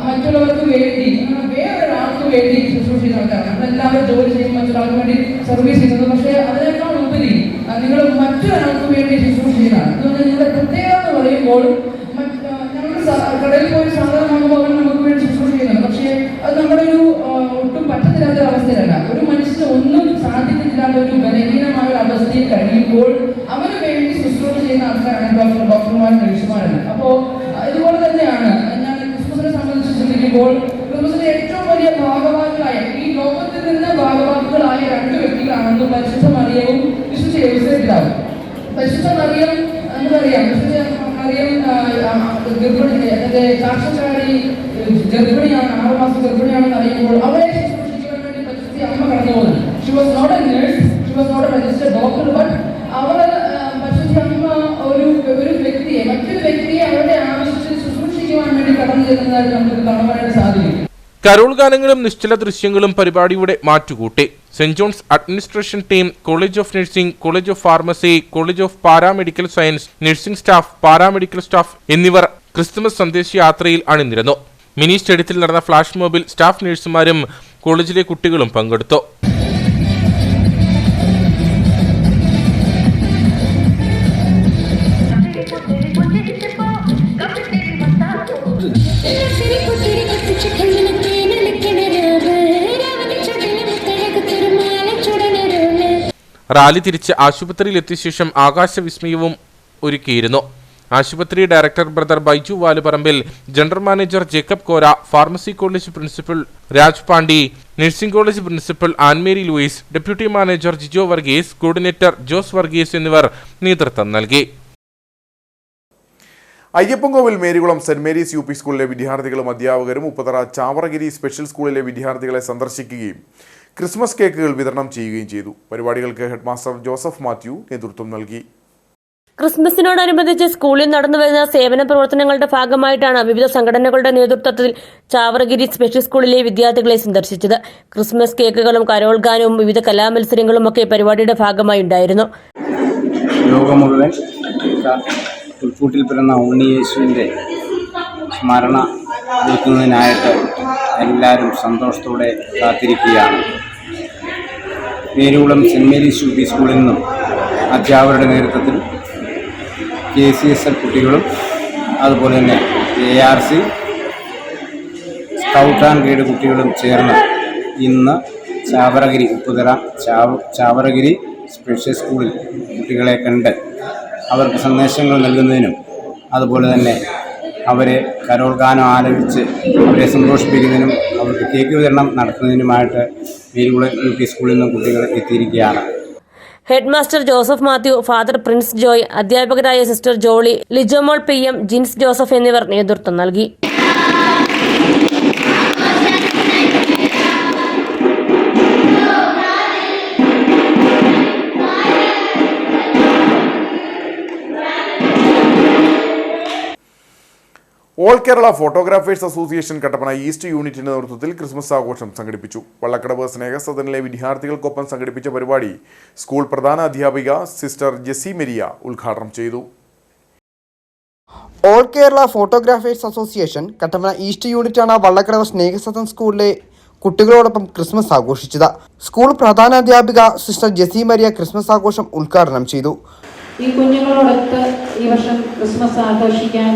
മറ്റുള്ളവർക്ക് വേണ്ടി, വേറൊരാൾക്ക് വേണ്ടി ശുശ്രൂഷ നടത്താണ്. നമ്മളെല്ലാവരും ജോലി ചെയ്യുമ്പോൾ മറ്റൊരാൾക്ക് വേണ്ടി സർവീസ് ചെയ്യുന്നത്. പക്ഷേ അതിനേക്കാൾ ഉപരി നിങ്ങൾ മറ്റൊരാൾക്ക് വേണ്ടി ശുശ്രൂഷ ചെയ്യുന്നതാണ്. അതുകൊണ്ട് നിങ്ങളുടെ പ്രത്യേകത എന്ന് പറയുമ്പോൾ ഞങ്ങൾ കടയിൽ പോയി സാധാരണ നമുക്ക് വേണ്ടി ശുശ്രൂഷ ചെയ്യുന്നത്. പക്ഷേ അത് നമ്മുടെ ഒരു ഒട്ടും പറ്റത്തില്ലാത്ത അവസ്ഥയിലല്ല. ഒരു മനുഷ്യന് ഒന്നും സാധിക്കുന്നില്ലാത്ത ഒരു ബലഹീനമായ ഒരു അവസ്ഥയിൽ കഴിയുമ്പോൾ അവന് വേണ്ടി ശുശ്രൂഷ ചെയ്യുന്ന ആൾക്കാരാണ് ഡോക്ടർമാരും നഴ്സുമാരും. അപ്പോൾ ഇതുപോലെ തന്നെയാണ് ഞാൻ ക്രിസ്മസിനെ സംബന്ധിച്ച് ചിന്തിക്കുമ്പോൾ ക്രിസ്മസിന്റെ ഏറ്റവും വലിയ ഭാഗവാക്കുകളായ, ഈ ലോകത്തിൽ നിന്ന് ഭാഗവാക്കുകളായ 2 വ്യക്തികളാണെന്ന് പരിശുദ്ധ മറിയവും വിശുദ്ധ യോസേഫും. പരിശുദ്ധ മറിയം എന്നറിയാം, വിശുദ്ധ മറിയം സാക്ഷാത്കാരി ഗർഭിണിയാണ്, 6 മാസം ഗർഭിണിയാണെന്ന് അറിയുമ്പോൾ അവരെ ശുശ്രൂഷിക്കാൻ വേണ്ടി പരിശുദ്ധ അമ്മ കടന്നു പോകുന്നത്. She was not a nurse, she was not a registered doctor, but അവർ പരിശുദ്ധ അമ്മ ഒരു വ്യക്തിയെ, മറ്റൊരു വ്യക്തിയെ അവരുടെ ആവശ്യത്തിൽ ശുശ്രൂഷിക്കുവാൻ വേണ്ടി കടന്നു ചെല്ലുന്നതായിട്ട് നമുക്ക് കാണുവാനായിട്ട് സാധിക്കും. കരോൾ ഗാനങ്ങളും നിശ്ചല ദൃശ്യങ്ങളും പരിപാടിയുടെ മാറ്റുകൂട്ടി. Saint John's administration team, college of nursing, college of pharmacy, college of paramedical science, nursing staff, paramedical staff എന്നിവർ ക്രിസ്തുമസ് സന്ദേശയാത്രയിൽ അണിനിരന്നു. മിനി സ്റ്റേഡിയത്തിൽ നടന്ന ഫ്ലാഷ് മോബിൽ സ്റ്റാഫ് നഴ്സുമാരും കോളേജിലെ കുട്ടികളും പങ്കെടുത്തു. റാലി തിരിച്ച് ആശുപത്രിയിലെത്തിയ ശേഷം ആകാശവിസ്മയവും ഒരുക്കിയിരുന്നു. ആശുപത്രി director brother Baiju Valuparambil, general manager Jacob Kora, pharmacy college principal Raj Pandi, nursing college principal Annmary Louis, deputy manager Jijo Varghese, coordinator Jose Varghese എന്നിവർ നേതൃത്വം നൽകി. Ayyappankovil Marykulam Saint Mary's UP സ്കൂളിലെ വിദ്യാർത്ഥികളും അധ്യാപകരും ഉപ്പതറ ചാവറഗിരി സ്പെഷ്യൽ സ്കൂളിലെ വിദ്യാർത്ഥികളെ സന്ദർശിക്കുകയും ക്രിസ്മസ് കേക്കുകൾ വിതരണം ചെയ്യുകയും ചെയ്തു. പരിപാടികൾക്ക് ഹെഡ്മാസ്റ്റർ ജോസഫ് മാത്യു നേതൃത്വം നൽകി. ക്രിസ്മസിനോടനുബന്ധിച്ച് സ്കൂളിൽ നടന്നുവരുന്ന സേവന പ്രവർത്തനങ്ങളുടെ ഭാഗമായിട്ടാണ് വിവിധ സംഘടനകളുടെ നേതൃത്വത്തിൽ ചാവറഗിരി സ്പെഷ്യൽ സ്കൂളിലെ വിദ്യാർത്ഥികളെ സന്ദർശിച്ചത്. ക്രിസ്മസ് കേക്കുകളും കരോൾ ഗാനവും വിവിധ കലാമത്സരങ്ങളും ഒക്കെ പരിപാടിയുടെ ഭാഗമായി ഉണ്ടായിരുന്നു. ലോകം മുഴുവൻ പുൽക്കൂട്ടിൽ പിറന്ന ഉണ്ണിയേശുവിൻ്റെ സ്മരണ നിൽക്കുന്നതിനായിട്ട് എല്ലാവരും സന്തോഷത്തോടെ കാത്തിരിക്കുകയാണ്. Marykulam saint Mary's U P സ്കൂളിൽ നിന്നും അധ്യാപകരുടെ നേതൃത്വത്തിൽ KCSL കുട്ടികളും അതുപോലെ തന്നെ ARC സ്കൗട്ട് ആൻഡ് ഗൈഡ് കുട്ടികളും ചേർന്ന് ഇന്ന് ചാവറഗിരി ഉപ്പുതറ ചാവറഗിരി സ്പെഷ്യൽ സ്കൂളിൽ കുട്ടികളെ കണ്ട് അവർക്ക് സന്ദേശങ്ങൾ നൽകുന്നതിനും അതുപോലെ തന്നെ അവരെ കരോൾ ഗാനം ആലപിച്ച് അവരെ സന്തോഷിപ്പിക്കുന്നതിനും അവർക്ക് കേക്ക് വിതരണം നടത്തുന്നതിനുമായിട്ട് മേരികുളം UP സ്കൂളിൽ നിന്നും കുട്ടികൾ എത്തിയിരിക്കുകയാണ്. Head master Joseph Mathew, father Prince Joy, അധ്യാപകരായ സിസ്റ്റർ ജോളി, ലിജോമോൾ PM, ജിൻസ് ജോസഫ് എന്നിവർ നേതൃത്വം നൽകി. All Kerala photographers association Kattappana east യൂണിറ്റിന്റെ നേതൃത്വത്തിൽ ക്രിസ്മസ് ആഘോഷം സംഘടിപ്പിച്ചു. വള്ളക്കടവ് സ്നേഹസദനിലെ വിദ്യാർത്ഥികൾക്കൊപ്പം സംഘടിപ്പിച്ച പരിപാടി സ്കൂൾ പ്രധാന അധ്യാപിക സിസ്റ്റർ ജെസി മെരിയ ഉദ്ഘാടനം ചെയ്തു. All Kerala photographers association Kattappana east യൂണിറ്റാണ് വള്ളക്കടവ് സ്നേഹസദൻ സ്കൂളിലെ കുട്ടികളോടൊപ്പം ക്രിസ്മസ് ആഘോഷിച്ചത്. സ്കൂൾ പ്രധാന അധ്യാപിക സിസ്റ്റർ ജെസി മെരിയ ക്രിസ്മസ് ആഘോഷം ഉദ്ഘാടനം ചെയ്തു. ഈ കുഞ്ഞുങ്ങളോടൊത്ത് ഈ വർഷം ക്രിസ്മസ് ആഘോഷിക്കാൻ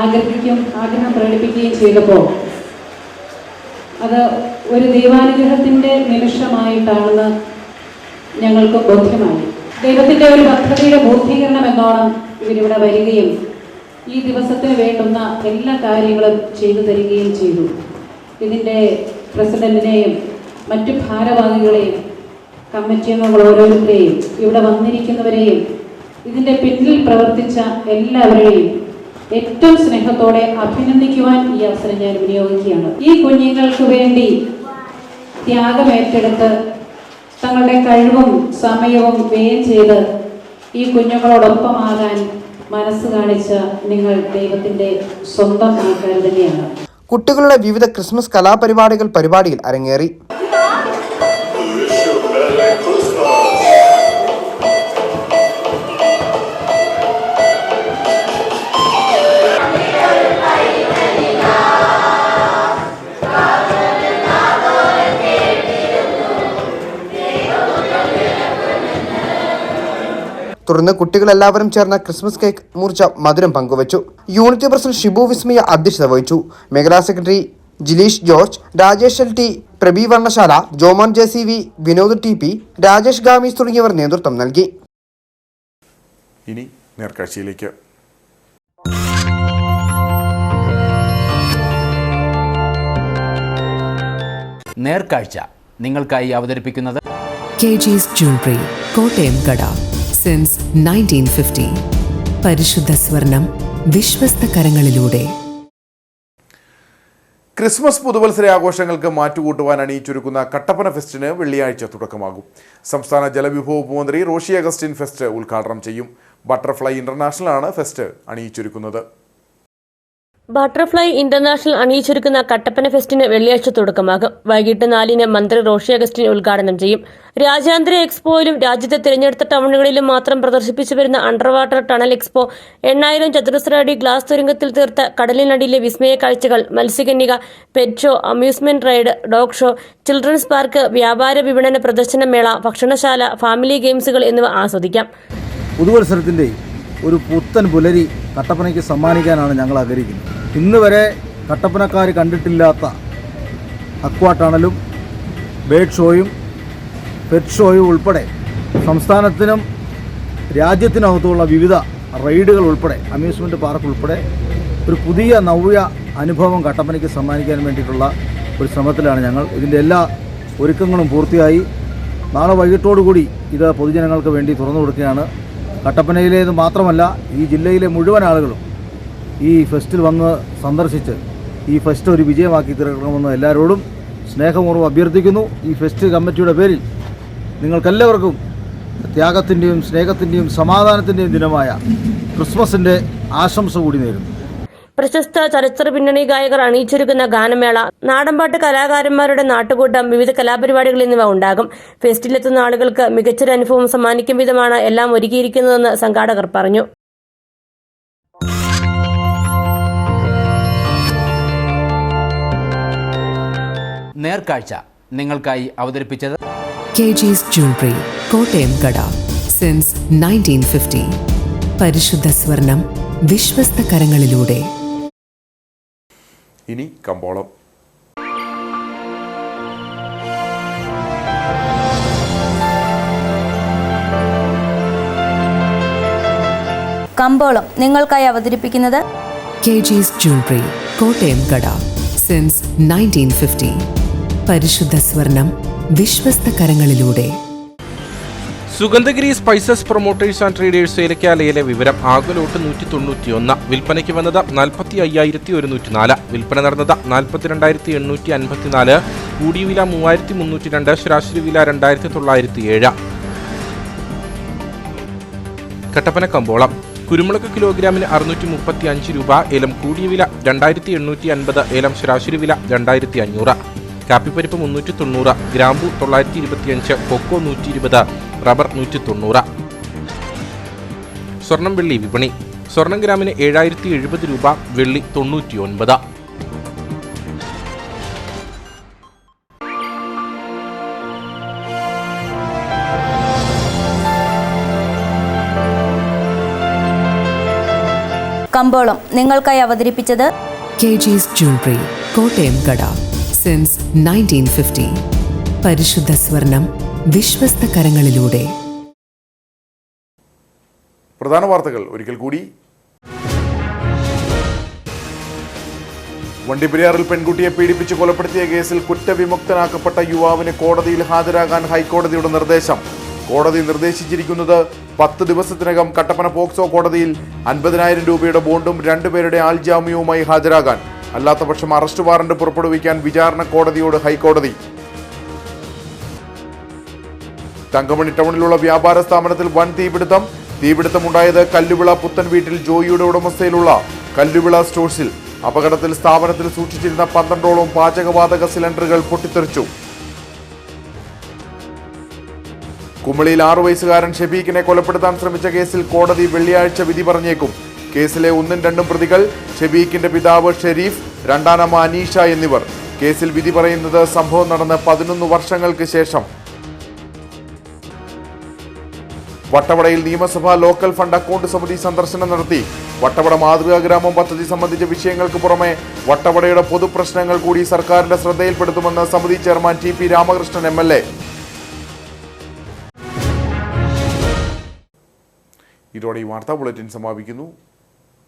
ആഗ്രഹം പ്രകടിപ്പിക്കുകയും ചെയ്തപ്പോൾ അത് ഒരു ദൈവാനുഗ്രഹത്തിൻ്റെ നിമിഷമായിട്ടാണെന്ന് ഞങ്ങൾക്ക് ബോധ്യമായി. ദൈവത്തിൻ്റെ ഒരു പദ്ധതിയുടെ ബോധീകരണം എന്നോണം ഇവരിവിടെ വരികയും ഈ ദിവസത്തിന് വേണ്ടുന്ന എല്ലാ കാര്യങ്ങളും ചെയ്തു തരികയും ചെയ്തു. ഇതിൻ്റെ പ്രസിഡന്റിനെയും മറ്റു ഭാരവാഹികളെയും കമ്മിറ്റി അംഗങ്ങൾ ഓരോരുത്തരെയും ഇവിടെ വന്നിരിക്കുന്നവരെയും ഇതിൻ്റെ പിന്നിൽ പ്രവർത്തിച്ച എല്ലാവരെയും ഏറ്റവും സ്നേഹത്തോടെ അഭിനന്ദിക്കുവാൻ ഈ അവസരം ഞാൻ വിനിയോഗിക്കുകയാണ്. ഈ കുഞ്ഞുങ്ങൾക്ക് വേണ്ടി ത്യാഗമേറ്റെടുത്ത് തങ്ങളുടെ കഴിവും സമയവും വ്യയം ചെയ്ത് ഈ കുഞ്ഞുങ്ങളോടൊപ്പമാകാൻ മനസ്സ് കാണിച്ച നിങ്ങൾ ദൈവത്തിൻ്റെ സ്വന്തം ആൾക്കാർ തന്നെയാണ്. കുട്ടികളുടെ വിവിധ ക്രിസ്മസ് പരിപാടിയിൽ അരങ്ങേറി. തുടർന്ന് കുട്ടികളെല്ലാവരും ചേർന്ന് ക്രിസ്മസ് കേക്ക് മുറിച്ച മധുരം പങ്കുവച്ചു. യൂണിറ്റ് പ്രസിഡന്റ് ഷിബു വിസ്മയ അധ്യക്ഷത വഹിച്ചു. മേഖലാ secretary ജിലീഷ് George, Rajesh LT, പ്രബി വർണ്ണശാല, Jomon JCV, Vinod TP, Rajesh ഗാമീസ് തുടങ്ങിയവർ നേതൃത്വം നൽകി. ഇനി നേർക്കാഴ്ചയിലേക്ക്. നേർക്കാഴ്ച നിങ്ങൾക്കായി അവതരിപ്പിക്കുന്നത് KG's Jewelry, കോട്ടയം കട. സിൻസ് 1950. പരിശുദ്ധ സ്വർണം വിശ്വസ്ത കരങ്ങളിലൂടെ. ക്രിസ്മസ് പുതുവത്സര ആഘോഷങ്ങൾക്ക് മാറ്റുകൂട്ടുവാൻ അണിയിച്ചൊരുക്കുന്ന കട്ടപ്പന ഫെസ്റ്റിന് വെള്ളിയാഴ്ച തുടക്കമാകും. സംസ്ഥാന ജലവിഭവ മന്ത്രി റോഷി അഗസ്റ്റിൻ ഫെസ്റ്റ് ഉദ്ഘാടനം ചെയ്യും. ബട്ടർഫ്ലൈ ഇന്റർനാഷണലാണ് ഫെസ്റ്റ് അണിയിച്ചൊരുക്കുന്നത്. ബട്ടർഫ്ലൈ ഇന്റർനാഷണൽ അണിയിച്ചൊരുക്കുന്ന കട്ടപ്പന ഫെസ്റ്റിന് വെള്ളിയാഴ്ച തുടക്കമാകും. വൈകിട്ട് 4-ന് മന്ത്രി റോഷി അഗസ്റ്റിൻ ഉദ്ഘാടനം ചെയ്യും. രാജ്യാന്തര എക്സ്പോയിലും രാജ്യത്തെ തിരഞ്ഞെടുത്ത ടൗണുകളിലും മാത്രം പ്രദർശിപ്പിച്ചു വരുന്ന അണ്ടർ വാട്ടർ ടണൽ എക്സ്പോ, 8000 ചതുരശ്ര അടി ഗ്ലാസ് തുരങ്കത്തിൽ തീർത്ത കടലിനടിയിലെ വിസ്മയ കാഴ്ചകൾ, മത്സ്യകന്യക, pet show, amusement ride, dog show, children's park, വ്യാപാര വിപണന പ്രദർശനമേള, ഭക്ഷണശാല, ഫാമിലി ഗെയിംസുകൾ എന്നിവ ആസ്വദിക്കാം. പുതുവത്സരത്തിൻ്റെ ഒരു പുത്തൻ പുലരി കട്ടപ്പനയ്ക്ക് സമ്മാനിക്കാനാണ് ഞങ്ങൾ ആഗ്രഹിക്കുന്നത്. ഇന്ന് വരെ കട്ടപ്പനക്കാർ കണ്ടിട്ടില്ലാത്ത അക്വാ ടണലും ബേഡ് ഷോയും പെറ്റ് ഷോയും ഉൾപ്പെടെ സംസ്ഥാനത്തിനും രാജ്യത്തിനകത്തുള്ള വിവിധ റൈഡുകൾ ഉൾപ്പെടെ അമ്യൂസ്മെൻറ്റ് പാർക്ക് ഉൾപ്പെടെ ഒരു പുതിയ നവ്യ അനുഭവം കട്ടപ്പനയ്ക്ക് സമ്മാനിക്കാൻ വേണ്ടിയിട്ടുള്ള ഒരു ശ്രമത്തിലാണ് ഞങ്ങൾ. ഇതിൻ്റെ എല്ലാ ഒരുക്കങ്ങളും പൂർത്തിയായി. നാളെ വൈകിട്ടോടുകൂടി ഇത് പൊതുജനങ്ങൾക്ക് വേണ്ടി തുറന്നു കൊടുക്കുകയാണ്. കട്ടപ്പനയിലേത് മാത്രമല്ല ഈ ജില്ലയിലെ മുഴുവൻ ആളുകളും ഈ ഫെസ്റ്റിൽ വന്ന് സന്ദർശിച്ച് ഈ ഫെസ്റ്റ് ഒരു വിജയമാക്കി തീർക്കണമെന്ന് എല്ലാവരോടും സ്നേഹപൂർവ്വം അഭ്യർത്ഥിക്കുന്നു. ഈ ഫെസ്റ്റ് കമ്മിറ്റിയുടെ പേരിൽ നിങ്ങൾക്കെല്ലാവർക്കും ത്യാഗത്തിൻ്റെയും സ്നേഹത്തിൻ്റെയും സമാധാനത്തിൻ്റെയും ദിനമായ ക്രിസ്മസിൻ്റെ ആശംസ കൂടി നേരുന്നു. പ്രശസ്ത ചലച്ചിത്ര പിന്നണി ഗായകർ അണിയിച്ചൊരുക്കുന്ന ഗാനമേള, നാടൻപാട്ട് കലാകാരന്മാരുടെ നാട്ടുകൂട്ടം, വിവിധ കലാപരിപാടികൾ എന്നിവ ഉണ്ടാകും. ഫെസ്റ്റിലെത്തുന്ന ആളുകൾക്ക് മികച്ചൊരു അനുഭവം സമ്മാനിക്കും വിധമാണ് എല്ലാം ഒരുക്കിയിരിക്കുന്നതെന്ന് സംഘാടകർ പറഞ്ഞു. നേർക്കാഴ്ച നിങ്ങൾക്കായി അവതരിപ്പിച്ചത് KG's Jewelry, കോട്ടയം കട. Since 1950. പരിശുദ്ധ സ്വർണം വിശ്വസ്ത കരങ്ങളിലൂടെ. ഇനി കമ്പോളം. കമ്പോളം നിങ്ങൾക്കായി അവതരിപ്പിക്കുന്നത് KG's Jewelry, കോട്ടയം കട. Since 1950. പരിശുദ്ധ സ്വർണം വിശ്വസ്ത കരങ്ങളിലൂടെ. Sugandhagiri spices promoters and traders ഏലക്കാലയിലെ വിവരം. ആകലോട്ട് 191, വിൽപ്പനയ്ക്ക് വന്നത് 45,104, വിൽപ്പന നടന്നത് 42,854, കൂടിയ വില 3,302, ശരാശരി വില 2,907. കട്ടപ്പന കമ്പോളം. കുരുമുളക് കിലോഗ്രാമിന് 635 രൂപ, ഏലം കൂടിയ വില 2,850, ഏലം ശരാശരി വില 2,500. കാപ്പിപ്പരിപ്പ് 390, ഗ്രാമ്പു 925, കൊക്കോ 120, റബ്ബർ 190. സ്വർണം വെള്ളി വിപണി. സ്വർണം ഗ്രാമിന് 7,070 രൂപ, വെള്ളി 99. കമ്പോളം നിങ്ങൾക്കായി അവതരിപ്പിച്ചത് KG's Jewelry, കോട്ടയം കട. Since 1950. പരിശുദ്ധ സ്വർണം വിശ്വസ്ത കരങ്ങളിലൂടെ. പ്രധാന വാർത്തകൾ ഒരിക്കൽ കൂടി. വണ്ടിപ്പെരിയാറിൽ പെൺകുട്ടിയെ പീഡിപ്പിച്ച് കൊലപ്പെടുത്തിയ കേസിൽ കുറ്റവിമുക്തനാക്കപ്പെട്ട യുവാവിന് കോടതിയിൽ ഹാജരാകാൻ ഹൈക്കോടതിയുടെ നിർദ്ദേശം. കോടതി നിർദ്ദേശിച്ചിരിക്കുന്നത് 10 ദിവസത്തിനകം കട്ടപ്പന പോക്സോ കോടതിയിൽ 50,000 രൂപയുടെ ബോണ്ടും 2 പേരുടെ ആൾ ജാമ്യവുമായി ഹാജരാകാൻ. അല്ലാത്തപക്ഷം അറസ്റ്റ് വാറന്റ് പുറപ്പെടുവിക്കാൻ വിചാരണ കോടതിയോട് ഹൈക്കോടതി. തങ്കമണി ടൗണിലുള്ള വ്യാപാര സ്ഥാപനത്തിൽ വൻ തീപിടുത്തമുണ്ടായത് കല്ലുവിള പുത്തൻ വീട്ടിൽ ജോയിയുടെ ഉടമസ്ഥയിലുള്ള കല്ലുവിള സ്റ്റോഴ്സിൽ. അപകടത്തിൽ സ്ഥാപനത്തിൽ സൂക്ഷിച്ചിരുന്ന 12ഓളം പാചകവാതക സിലിണ്ടറുകൾ പൊട്ടിത്തെറിച്ചു. കുമളിയിൽ 6 വയസ്സുകാരൻ ഷെബീഖിനെ കൊലപ്പെടുത്താൻ ശ്രമിച്ച കേസിൽ കോടതി വെള്ളിയാഴ്ച വിധി പറഞ്ഞേക്കും. കേസിലെ 1ഉം 2ഉം പ്രതികൾ ഷെബീഖിന്റെ പിതാവ് ഷെരീഫ്, രണ്ടാനമ്മ അനീഷ എന്നിവർ. കേസിൽ വിധി പറയുന്നത് സംഭവം നടന്ന് 11 വർഷങ്ങൾക്ക് ശേഷം. വട്ടവടയിൽ നിയമസഭാ ലോക്കൽ ഫണ്ട് അക്കൗണ്ട് സമിതി സന്ദർശനം നടത്തി. വട്ടവട മാതൃകാ ഗ്രാമം പദ്ധതി സംബന്ധിച്ച വിഷയങ്ങൾക്ക് പുറമെ വട്ടവടയുടെ പൊതുപ്രശ്നങ്ങൾ കൂടി സർക്കാരിന്റെ ശ്രദ്ധയിൽപ്പെടുത്തുമെന്ന് സമിതി ചെയർമാൻ TP രാമകൃഷ്ണൻ MLA. ഇതോടെ ഈ വാർത്താ ബുള്ളറ്റിൻ സമാപിക്കുന്നു.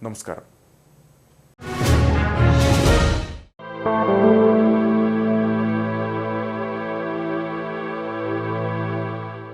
നമസ്കാരം.